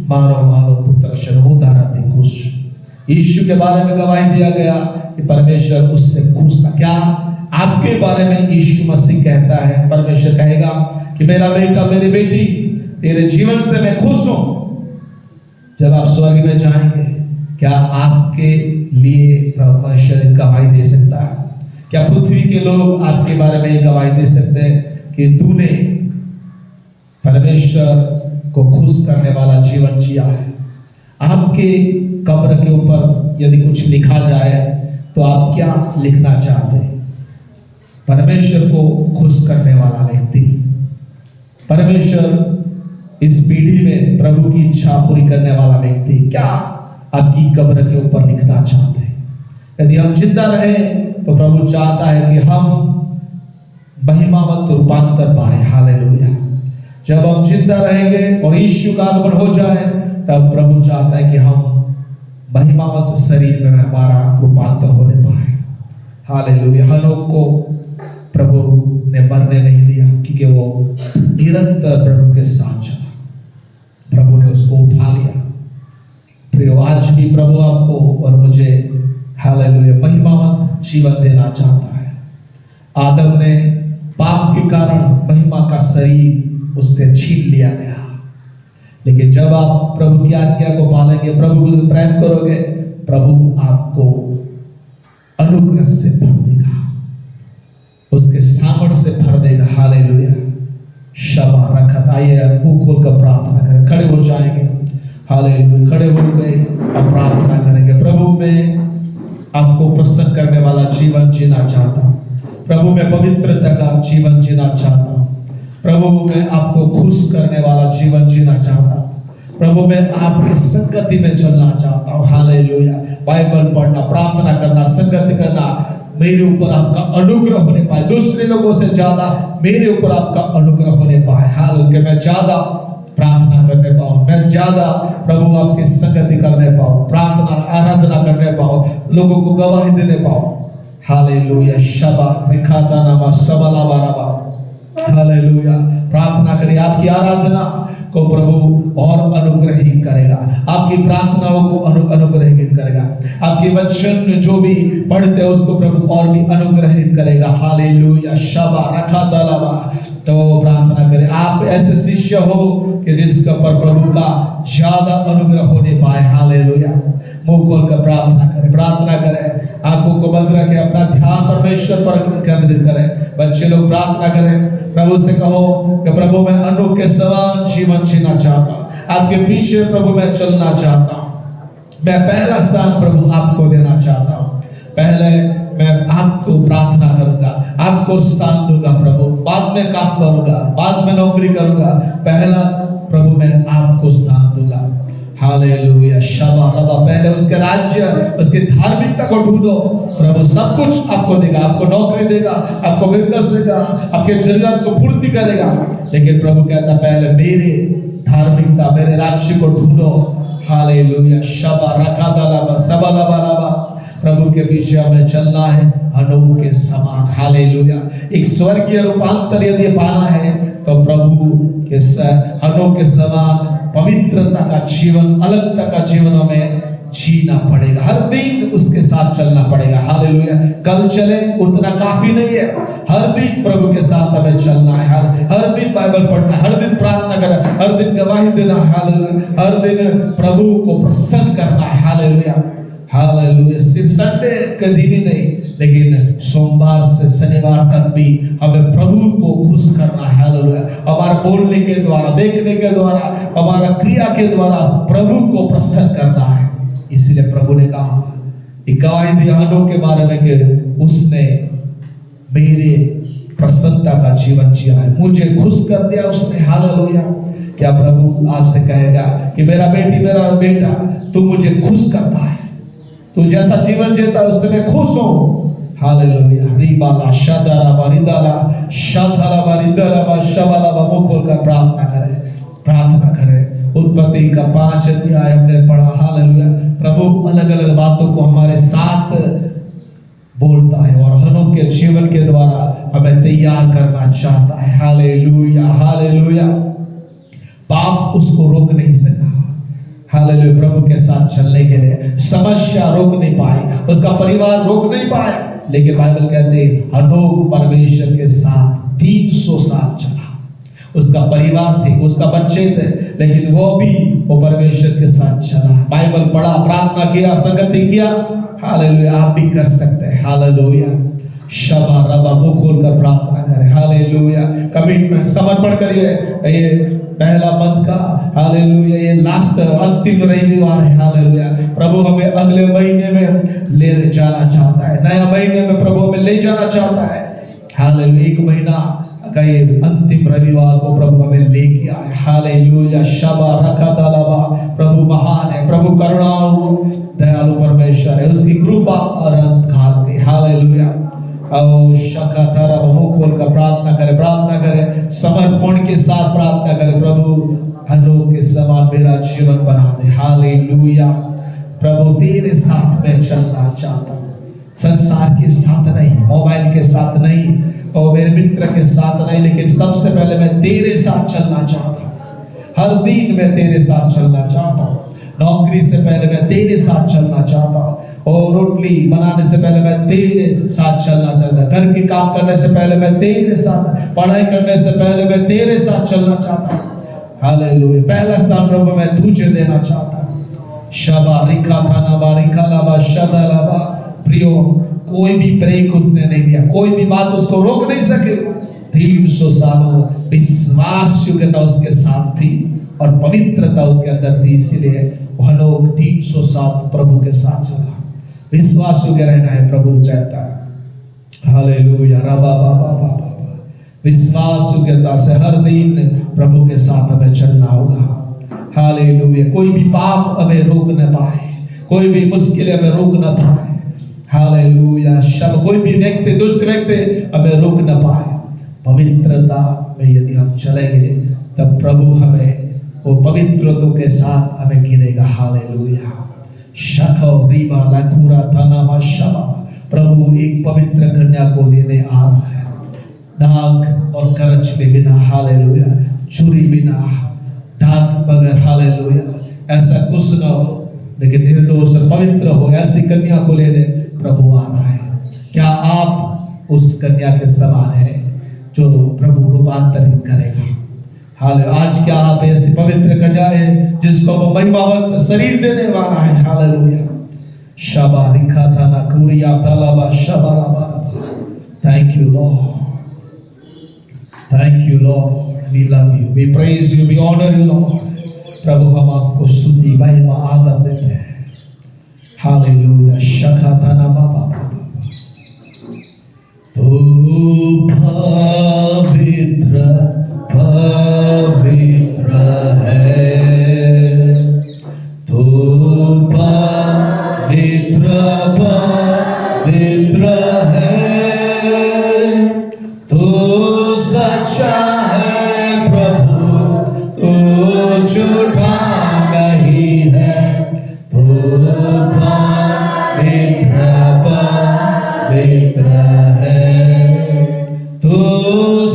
मारो पुत्र शर्मोदारा थी खुश। यीशु के बारे में गवाही दिया गया कि परमेश्वर उससे खुश था। क्या आपके बारे में यीशु मसीह कहता है? परमेश्वर कहेगा कि मेरा बेटा, मेरी बेटी, तेरे जीवन से मैं खुश हूं। जब आप स्वर्ग में जाएंगे, क्या आपके लिए परमेश्वर गवाही दे सकता है? क्या पृथ्वी के लोग आपके बारे में गवाही दे सकते हैं कि तूने परमेश्वर को खुश करने वाला जीवन जिया है? आपके कब्र के ऊपर यदि कुछ लिखा जाए तो आप क्या लिखना चाहते हैं? परमेश्वर को खुश करने वाला व्यक्ति। परमेश्वर इस पीढ़ी में प्रभु की इच्छा पूरी करने वाला व्यक्ति, क्या आपकी कब्र के ऊपर लिखना चाहते हैं? यदि हम जिंदा रहे तो प्रभु चाहता है कि हम महिमावत रूपांतर पाए। हालेलुया। जब हम जिंदा रहेंगे और यीशु का आगमन हो जाए तब प्रभु चाहता है कि हम महिमावत शरीर में हमारा रूपांतर होने पाए। हालेलुया। हनोक को प्रभु ने मरने नहीं दिया क्योंकि वो निरंतर प्रभु के साथ चला। प्रभु ने उसको उठा लिया। प्रियो, आज भी प्रभु आपको और मुझे हालेलुया महिमावत जीवन देना चाहता है। आदम ने पाप के कारण महिमा का शरीर उससे छीन लिया गया, लेकिन जब आप प्रभु की आज्ञा को पालेंगे, प्रभु को प्रेम करोगे, प्रभु आपको अनुग्रह से भर देगा, उसके सामर्थ्य से भर देगा। हालेलुया। शबा रखत। आइए मुंह खोलकर प्रार्थना करें। खड़े हो जाएंगे। हालेलुया। खड़े हो गए और प्रार्थना करेंगे। प्रभु में आपको प्रसन्न करने वाला जीवन जीना चाहता हूं। प्रभु में पवित्रता का जीवन जीना चाहता हूं। प्रभु में आपको खुश करने वाला जीवन जीना चाहता हूं। प्रभु में आपकी संगति में चलना चाहता हूं। हालेलुया। बाइबल पढ़ना, प्रार्थना करना, संगति करना, मेरे ऊपर आपका अनुग्रह होने पाए। दूसरे लोगों से ज्यादा मेरे ऊपर आपका अनुग्रह होने पाए। हालेलुया। मैं ज्यादा प्रार्थना करने पाऊं, मैं ज्यादा प्रभु आपकी संगति करने पाऊं, प्रार्थना आराधना करने पाऊं, लोगों को गवाही देने पाऊं। हालेलुया। शबा रिखाता नामा सबला बाराबा। हालेलुया। प्रार्थना करिए। आपकी आराधना को प्रभु और अनुग्रहित करेगा, आपकी प्रार्थनाओं को अनुग्रहित करेगा, आपके वचन जो भी पढ़ते हैं उसको प्रभु और भी अनुग्रहित करेगा। हालेलुया। शबा रखा दलाबा। तो प्रार्थना करें। आप ऐसे शिष्य हो कि जिसका पर प्रभु का ज्यादा अनुग्रह होने पाए। हालेलुया। मुंह खोलकर प्रार्थना करें। प्रार्थना करें। आंखों को बंद रखें। अपना ध्यान परमेश्वर पर केंद्रित करें। बच्चे लोग प्रार्थना करें। प्रभु से कहो कि प्रभु मैं हनोक के समान जीवन जीना चाहता हूं, आपके पीछे प्रभु मैं चलना चाहता हूं। मैं पहला स्थान प्रभु आपको देना चाहता हूं। पहले मैं आपको प्रार्थना करूंगा, आपको स्थान दूंगा प्रभु, बाद में काम करूंगा, बाद में नौकरी करूंगा, पहला प्रभु मैं आपको स्थान दूंगा। हालेलुया। शबा रबा। पहले उसके राज्य, उसकी धार्मिकता को ढूंढो, प्रभु सब कुछ आपको देगा, आपको नौकरी देगा, आपको बिजनेस देगा, आपके जरूरत को पूर्ति करेगा। लेकिन प्रभु कहता पहले मेरे धार्मिकता, मेरे राज्य को ढूंढो। हालेलुया। शबा रखा दलाबा सबला बाराबा। प्रभु के पीछे हमें चलना है हनोक के समान। हालेलुया। एक स्वर्गीय रूपांतर यदि पाना है तो प्रभु के हनोक के समान पवित्रता का जीवन, अलगता का जीवन हमें जीना पड़ेगा, हर दिन उसके साथ चलना पड़ेगा। हालेलुया। कल चले उतना काफी नहीं है, हर दिन प्रभु के साथ हमें चलना है, हर दिन बाइबल पढ़ना है, हर दिन प्रार्थना करना, हर दिन गवाही देना, हालेलुया, हर दिन प्रभु को प्रसन्न करना है। Hallelujah hallelujah. सिर्फ संडे के दिन ही नहीं, लेकिन सोमवार से शनिवार तक भी हमें प्रभु को खुश करना है। हालेलुया। हमारे बोलने के द्वारा, देखने के द्वारा, हमारा क्रिया के द्वारा प्रभु को प्रसन्न करना है। इसलिए प्रभु ने कहा गवाही दी हनोक के बारे में कि उसने मेरे प्रसन्नता का जीवन जिया है, मुझे खुश कर दिया उसने। हालेलुया। क्या प्रभु आपसे कहेगा कि मेरा बेटी, मेरा बेटा, तू मुझे खुश करता है, तू जैसा जीवन जीता है उससे मैं खुश हूं। हालेलुया। रिबाला शादारा बारिदाला शादाला बारिदाला बा शबाला बा, मुंह खोलकर प्रार्थना करें, प्रार्थना करें। उत्पत्ति का 5 अध्याय हमने पढ़ा। हालेलुया। प्रभु अलग अलग बातों को हमारे साथ बोलता है और हनोक के जीवन के द्वारा हमें तैयार करना चाहता है। Hallelujah hallelujah. पाप उसको रोक नहीं सका। हालेलुया। प्रभु के साथ चलने के लिए समस्या रोक नहीं पाई, उसका परिवार रोक नहीं पाया, लेकिन बाइबल कहते हैं हनोक परमेश्वर के साथ 300 साल चला। उसका परिवार थे, उसका बच्चे थे, लेकिन वो परमेश्वर के साथ चला, बाइबल पढ़ा, प्रार्थना किया, संगति किया। हालेलुया। आप भी कर सकते हैं। हालेलुया। शबा रबा, मुंह खोलकर प्रार्थना करें। हालेलुया। कमिटमेंट, समर्पण करिए। ये पहला मंथ का, हालेलुया, ये लास्ट अंतिम रविवार है। हालेलुया। प्रभु हमें अगले महीने में ले जाना चाहता है, नया महीने में प्रभु हमें ले जाना चाहता है। हालेलुया। 1 महीना का ये अंतिम रविवार को प्रभु हमें ले गया है। हालेलुया। शबा रखा दालाबा, प्रभु महान है, प्रभु करुणालु दयालु परमेश्वर है, उसकी कृपा अनंत काल की। हालेलुया। और शका तारा, मुंह खोलकर प्रार्थना करें, प्रार्थना करें, समर्पण के साथ प्रार्थना करें। प्रभु हनोक के समान मेरा जीवन बना दे। हालेलुया। प्रभु तेरे साथ में चलना चाहता हूं, संसार के साथ नहीं, मोबाइल के साथ नहीं, और मेरे मित्र के साथ नहीं, लेकिन सबसे पहले मैं तेरे साथ चलना चाहता हूं। हर दिन मैं तेरे साथ चलना चाहता हूं। नौकरी से पहले मैं तेरे साथ चलना चाहता हूं, और रोटली बनाने से पहले मैं तेरे साथ चलना चाहता हूं, घर के काम करने से पहले मैं तेरे साथ, पढ़ाई करने से पहले मैं तेरे साथ चलना चाहता हूं। हालेलुया। पहला स्थान प्रभु मैं तुझे देना चाहता हूं। शबा रिखा थाना बारिखा लाबा शदा लाबा। प्रियो, कोई भी ब्रेक उसने नहीं दिया, कोई भी बात उसको रोक नहीं सके। 300 सालों विश्वास योग्यता उसके साथ थी और पवित्रता उसके अंदर थी, इसीलिए वह लोग 300 साल प्रभु के साथ चला। विश्वास योग्य रहना है, प्रभु चाहता है। हालेलुया। रबा बाबा बाबा, विश्वास योग्यता से हर दिन प्रभु के साथ हमें चलना होगा। हालेलुया। कोई भी पाप हमें रोक न पाए, कोई भी मुश्किल हमें रोक न पाए। हालेलुया। सब कोई भी व्यक्ति, दुष्ट व्यक्ति हमें रोक न पाए। पवित्रता में यदि हम चलेंगे तब प्रभु हमें वो पवित्रता के साथ हमें गिनेगा। हालेलुया। शखो रीबा लखूरा थाना शबा, प्रभु एक पवित्र कन्या को लेने आ रहा है, दाग और करच के बिना। हालेलुया। चुरी बिना, दाग बगैर। हालेलुया। ऐसा कुछ न हो, लेकिन निर्दोष और पवित्र हो, ऐसी कन्या को लेने प्रभु आ रहा है। क्या आप उस कन्या के समान है जो प्रभु रूपांतरित करेगा? हालेलुया। आज क्या आप ऐसी पवित्र कन्या है जिसको वो महिमावंत शरीर देने वाला है? हालेलुया। शबा रिखा था ना कुरिया तलाबा शबा लाबा। Thank you Lord, thank you Lord, we love you, we praise you, we honour you Lord. प्रभु हम आपको स्तुति महिमा आदर देते हैं। हालेलुया। शखा था ना बाबा बाबा, तो पवित्र पवित्र है, तो पवित्र पवित्र है, तो सच्चा है प्रभु, तो झूठा नहीं है, तो पवित्र पवित्र है, तो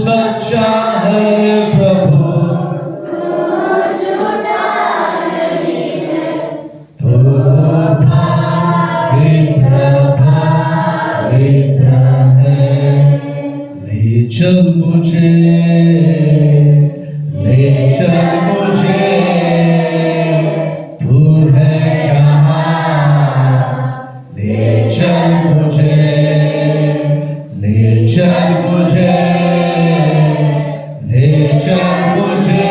सच्चा है प्रभु, तो चल मुझे, ले चल मुझे, तू है जहां, ले चल मुझे, ले चल मुझे, ले चल मुझे,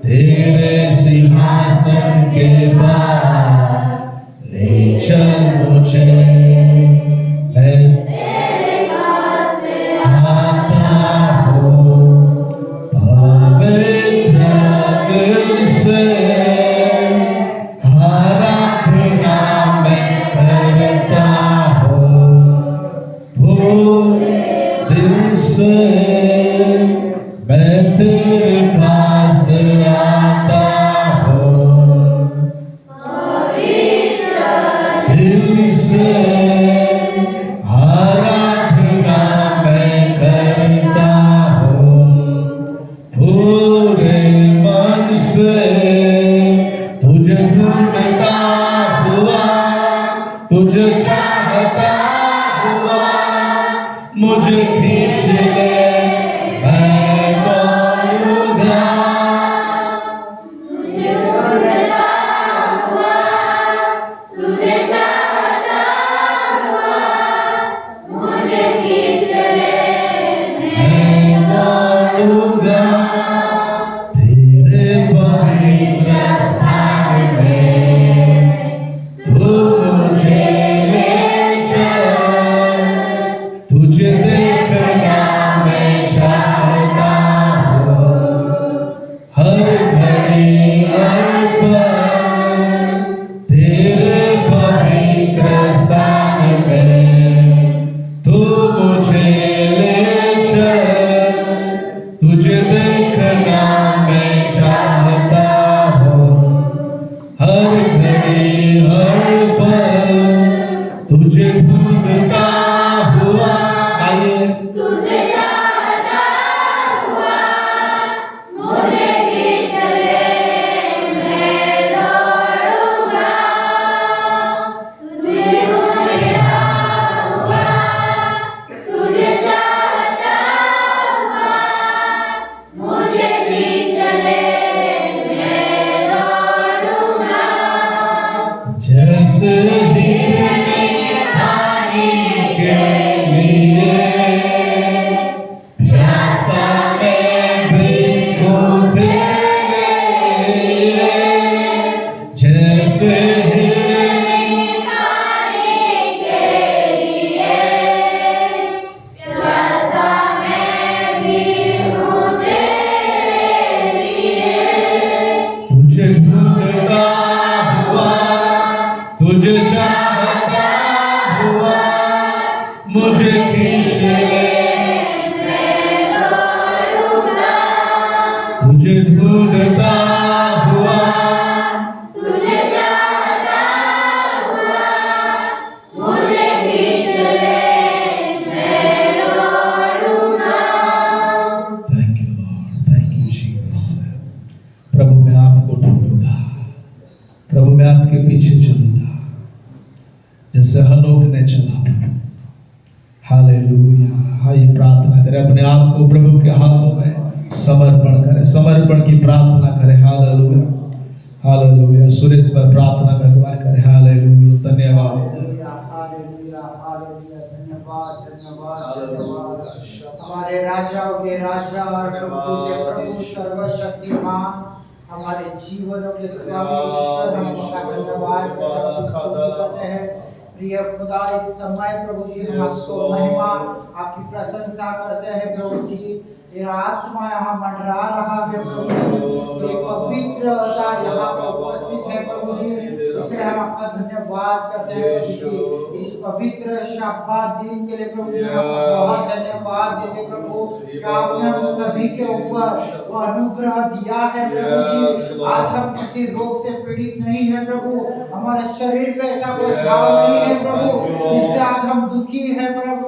तेरे सिंहासन के पास, ले चल मुझे, मैं तेरे पास आता हूँ, पवित्र दिल से आराधना मैं करता हूँ, पूरे दिल से मैं तेरे पास आता हूँ, दिल से आराधना मैं करता हूँ, पूरे मन से तुझे ढूंढता हुआ, तुझे चाहता हुआ, मुझे खींच ले, मैं दौड़ूंगा, तुझे ढूंढता हुआ, तुझे चाहता हुआ, मुझे खींच ले, मैं दौड़ूंगा, तेरे पवित्र स्थान में तू मुझे ले चल, तुझे देखना मैं चाहता हूँ, हर घड़ी हर पल तेरे पवित्र स्थान में तू मुझे ले चल, तुझे देखना मैं चाहता हूँ, हर घड़ी हर पल तुझे ढूंढता हुआ, आइए तुझे चाहता हुआ, मुझे खींच ले, मैं दौड़ूंगा, तुझे ढूंढता हुआ, तुझे चाहता हुआ, मुझे खींच ले, मैं दौड़ूंगा, जैसे हिरनी पानी के लिए प्यासा मैं भी हूँ तेरे लिए, जैसे हिरनी पानी के लिए प्यासा मैं भी हूँ तेरे लिए, तुझे ढूंढता हुआ, तुझे चाहता हुआ, मुझे खींच ले, मैं दौड़ूंगा, तुझे ढूंढता हुआ, तुझे चाहता हुआ, मुझे खींच ले, मैं दौड़ूंगा। Thank you Lord, thank you Jesus. प्रभु मैं आपको ढूंढूंगा, प्रभु मैं आपके पीछे चलूंगा, जैसे हनोक ने चला। हालेलुया। आइए प्रार्थना करें, अपने आप को प्रभु के हाथों में समर्पण करें, समर्पण की प्रार्थना करें। Hallelujah, hallelujah. सुरेश पर प्रार्थना में दुआ करें। हालेलुया, धन्यवाद। Hallelujah, hallelujah, hallelujah. धन्यवाद, धन्यवाद, धन्यवाद। हमारे राजाओं के राजा और प्रभु के प्रभु सर्वशक्तिमान, हमारे जीवनों के स्वामी ईश्वर, हम आपका धन्यवाद करते हैं। प्रिय खुदा, इस समय प्रभु जी हम आपको महिमा, आपकी प्रशंसा करते हैं प्रभु जी। तेरा आत्मा यहाँ मंडरा रहा है प्रभु जी, तेरी पवित्रता यहाँ पर उपस्थित है प्रभु जी, इसलिए हम आपका धन्यवाद करते हैं प्रभु जी। इस पवित्र शब्बात दिन के लिए प्रभु जी हम बहुत धन्यवाद देते प्रभु, कि आपने हम सभी के ऊपर वो अनुग्रह दिया है प्रभु जी। आज हम किसी रोग से पीड़ित नहीं है प्रभु, हमारे शरीर पे ऐसा कोई घाव नहीं है प्रभु जिससे आज हम दुखी है प्रभु,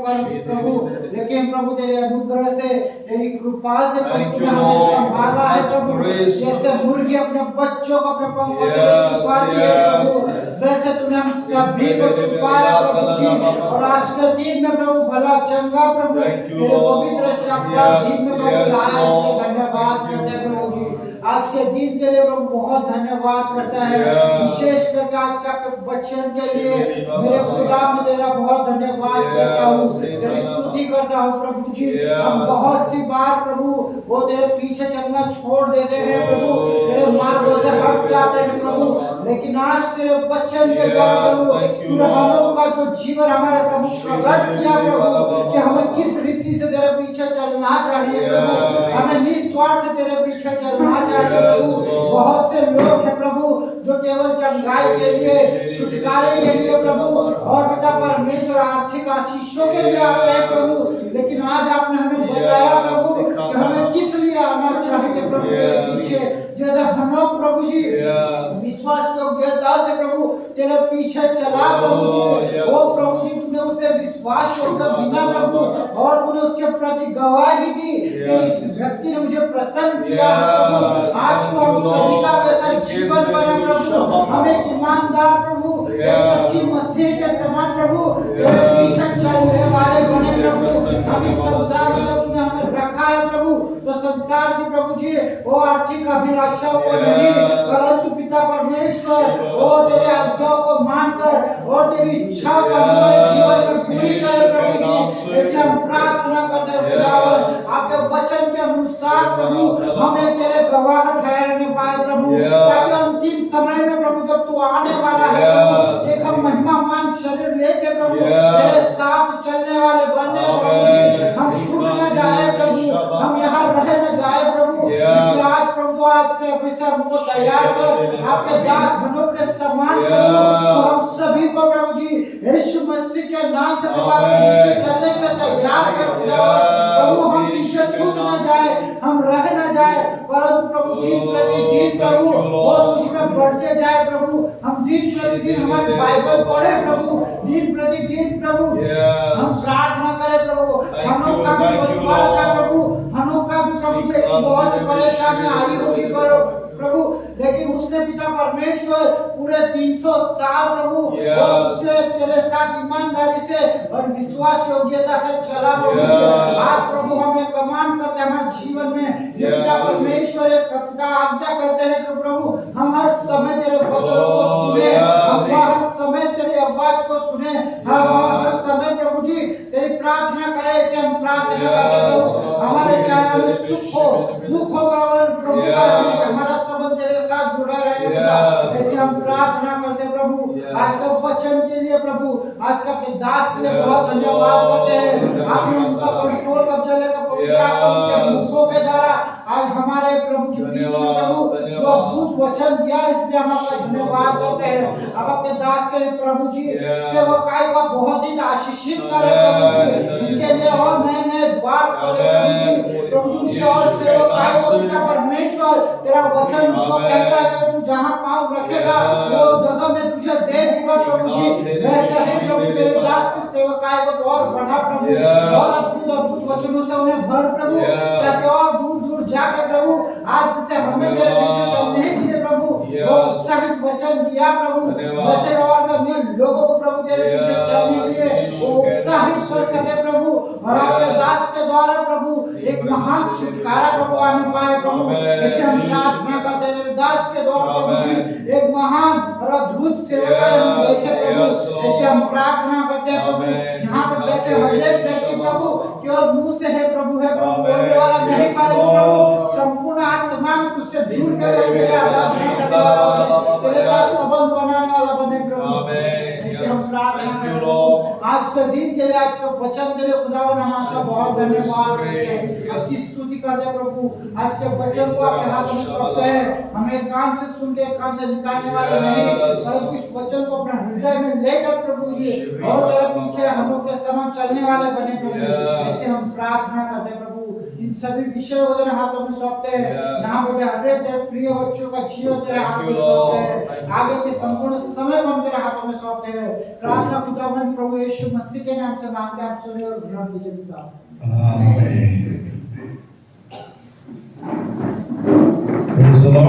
प्रभु, लेकिन प्रभु तेरे अनुग्रह से, तेरी कृपा से प्रभु Thank you, तूने हमें Lord. संभाला है Much प्रभु। grace. जैसे मुर्गी अपने बच्चों को अपने पंखों के Yes, नीचे छुपाती है प्रभु, yes. वैसे तूने हम सभी को छुपाया प्रभु जी। और आज के दिन में प्रभु भला चंगा प्रभु Thank you, तेरे Lord. पवित्र शाबाश Yes, दिन में प्रभु yes, लाया, इसलिए Lord. धन्यवाद Thank you. करते हैं प्रभु जी। आज के दिन के लिए प्रभु बहुत धन्यवाद करता है, Yes. विशेष करके आज का वचन के लिए मेरे खुदा में तेरा बहुत धन्यवाद करता हूँ, तेरी स्तुति करता हूँ प्रभु जी। हम बहुत सी बार प्रभु वो तेरे पीछे चलना छोड़ देते हैं प्रभु, तेरे मार्गों से हट जाते हैं प्रभु, लेकिन आज तेरे वचन के द्वारा प्रभु तूने हम लोग का जो जीवन हमारे सम्मुख प्रकट किया प्रभु, कि हमें किस रीति से तेरे पीछे चलना चाहिए प्रभु, हमें निस्वार्थ तेरे पीछे चलना चाहिए प्रभु। बहुत से लोग हैं प्रभु जो केवल चंगाई के लिए, छुटकारे के लिए प्रभु और पिता परमेश्वर आर्थिक आशीषों के लिए आते हैं प्रभु, लेकिन आज आपने हमें बताया प्रभु कि हमें किस लिए आना चाहिए प्रभु तेरे पीछे। जैसे हम लोग प्रभु जी विश्वास योग्यता से प्रभु तेरे पीछे चला प्रभु जी, वो प्रभु जी तूने उसे विश्वास योग्य बिना प्रभु और तूने उसके प्रति गवाही दी कि इस व्यक्ति ने मुझे प्रसन्न किया प्रभु। आज तो हम सभी का वैसा जीवन बना प्रभु, हमें ईमानदार प्रभु एक सच्ची मसीह के समान प्रभु तेरे पीछे चलने वाले बने प्रभु। हम इस संसार में जब तूने हमें रखा है प्रभु, तो संसार की प्रभु जी वो आर्थिक अभिलाषाओं को नहीं, परंतु पिता परमेश्वर वो तेरे आज्ञाओं को मानकर और तेरी इच्छा को हमारे जीवन में पूरी करे प्रभु जी। ऐसे हम प्रार्थना करते हैं खुदावन, आपके वचन के अनुसार प्रभु हमें तेरे गवाह ठहरने पाए प्रभु, ताकि अंतिम समय में प्रभु जब तू आने वाला है प्रभु, एक हम महिमावान शरीर लेके प्रभु तेरे साथ चलने वाले बनने प्रभु जी। हम छूट न जाए प्रभु, हम यहाँ रह न जाए प्रभु, इसलिए आज प्रभु आज से हमेशा हमको तैयार कर आपके दास बनों के समान प्रभु। तो हम सभी को प्रभु जी यीशु मसीह के नाम से प्रभु आपके पीछे चलने के लिए तैयार कर प्रभु। हम पीछे छूट न जाए, हम रह न जाए, परंतु प्रभु दिन प्रतिदिन प्रभु वो तुझ में बढ़ते जाए प्रभु। हम दिन प्रतिदिन हमारी बाइबल पढ़े प्रभु, दिन प्रतिदिन प्रभु हम प्रार्थना करें प्रभु। हम लोग का भी परिवार का प्रभु, हम लोग का भी प्रभु ऐसी बहुत सी परेशानियां आई होगी प्रभु, लेकिन उसने पिता परमेश्वर पूरे 300 साल प्रभु वो उससे तेरे साथ ईमानदारी से और विश्वास योग्यता से चला प्रभु। आज प्रभु हमें कमांड करते हैं हमारे जीवन में, ये पिता परमेश्वर एक पिता आज्ञा करते हैं कि प्रभु हम हर समय तेरे वचनों को सुने, हम हर समय तेरी आवाज को सुने, हम हर समय प्रभु जी तेरी प्रार्थना करें। ऐसे हम प्रार्थना करते हैं प्रभु, हमारे चाहे हमें सुख हो दुख हो प्रभु हमारा संबंध तेरे साथ जुड़ा रहे। ऐसे हम प्रार्थना करते हैं प्रभु आज का वचन के लिए प्रभु, आज का अपने दास के लिए बहुत धन्यवाद करते हैं। आपने उनका कंट्रोल कब्जा लेकर पवित्र आत्मा के मुखों के द्वारा आज हमारे प्रभु जी बीच में प्रभु जो अद्भुत वचन दिया, इसलिए हम आपका धन्यवाद करते हैं। अब आपके दास के प्रभु जी सेवकाई का बहुत ही आशीषित करें प्रभु जी, इनके लिए और नए नए द्वार खोले प्रभु जी, उनके और सेवकाई को पिता परमेश्वर तेरा वचन जो कहता है कि तू जहाँ पाँव रखेगा वो जगह में तुझे दे दूंगा प्रभु जी। वैसे ही प्रभु तेरे दास की सेवकाई को और बढ़ा प्रभु, और अद्भुत अद्भुत वचनों से उन्हें भर प्रभु, ताकि और दूर दूर जाके प्रभु आज से हमें तेरे पीछे चलने के लिए प्रभु वो उत्साहित वचन दिया प्रभु, वैसे और अन्य लोगों को प्रभु तेरे पीछे चलने के लिए वो उत्साहित कर सके प्रभु, और आपके दास के द्वारा प्रभु एक महान छुटकारा प्रभु आने पाए प्रभु। इसे हम प्रार्थना करते हैं दास के द्वारा प्रभु जी एक महान और अद्भुत सेवा हम देखे प्रभु। इसे हम प्रार्थना करते हैं प्रभु, यहाँ पे बैठे हर एक व्यक्ति प्रभु केवल मुंह से है प्रभु बोलने वाला नहीं पाए प्रभु, संपूर्ण आत्मा में तुझसे जुड़ के प्रभु तेरे आराधना करने वाला बने, तेरे साथ संबंध बनाने वाला बने प्रभु। इसे हम प्रार्थना करते हैं आज के दिन के लिए, आज के वचन के लिए खुदावन हम आपका बहुत धन्यवाद करते हैं, आपकी स्तुति करते हैं प्रभु। आज के वचन को आपके हाथ में सौंपते हैं, हमें कान से सुन के कान से निकालने वाले नहीं, परंतु इस वचन को अपने हृदय में लेकर प्रभु जी और तेरे पीछे हम लोग के समान चलने वाले बने प्रभु। ऐसे हम प्रार्थना करते हैं प्रभु, इन सभी विषयों को तेरे हाथों में सौंपते हैं। Yes. यहाँ बेटे हर एक तेरे प्रिय बच्चों का जीवन तेरे Thank हाथ you, में सौंपते Lord. हैं। Thank you. आगे के संपूर्ण समय को हम तेरे हाथों में सौंपते हैं। प्रार्थना खुदावंद प्रभु यीशु मसीह के नाम से मांगते हैं, आप सुनिए और ग्रहण कीजिए पिता। आमीन।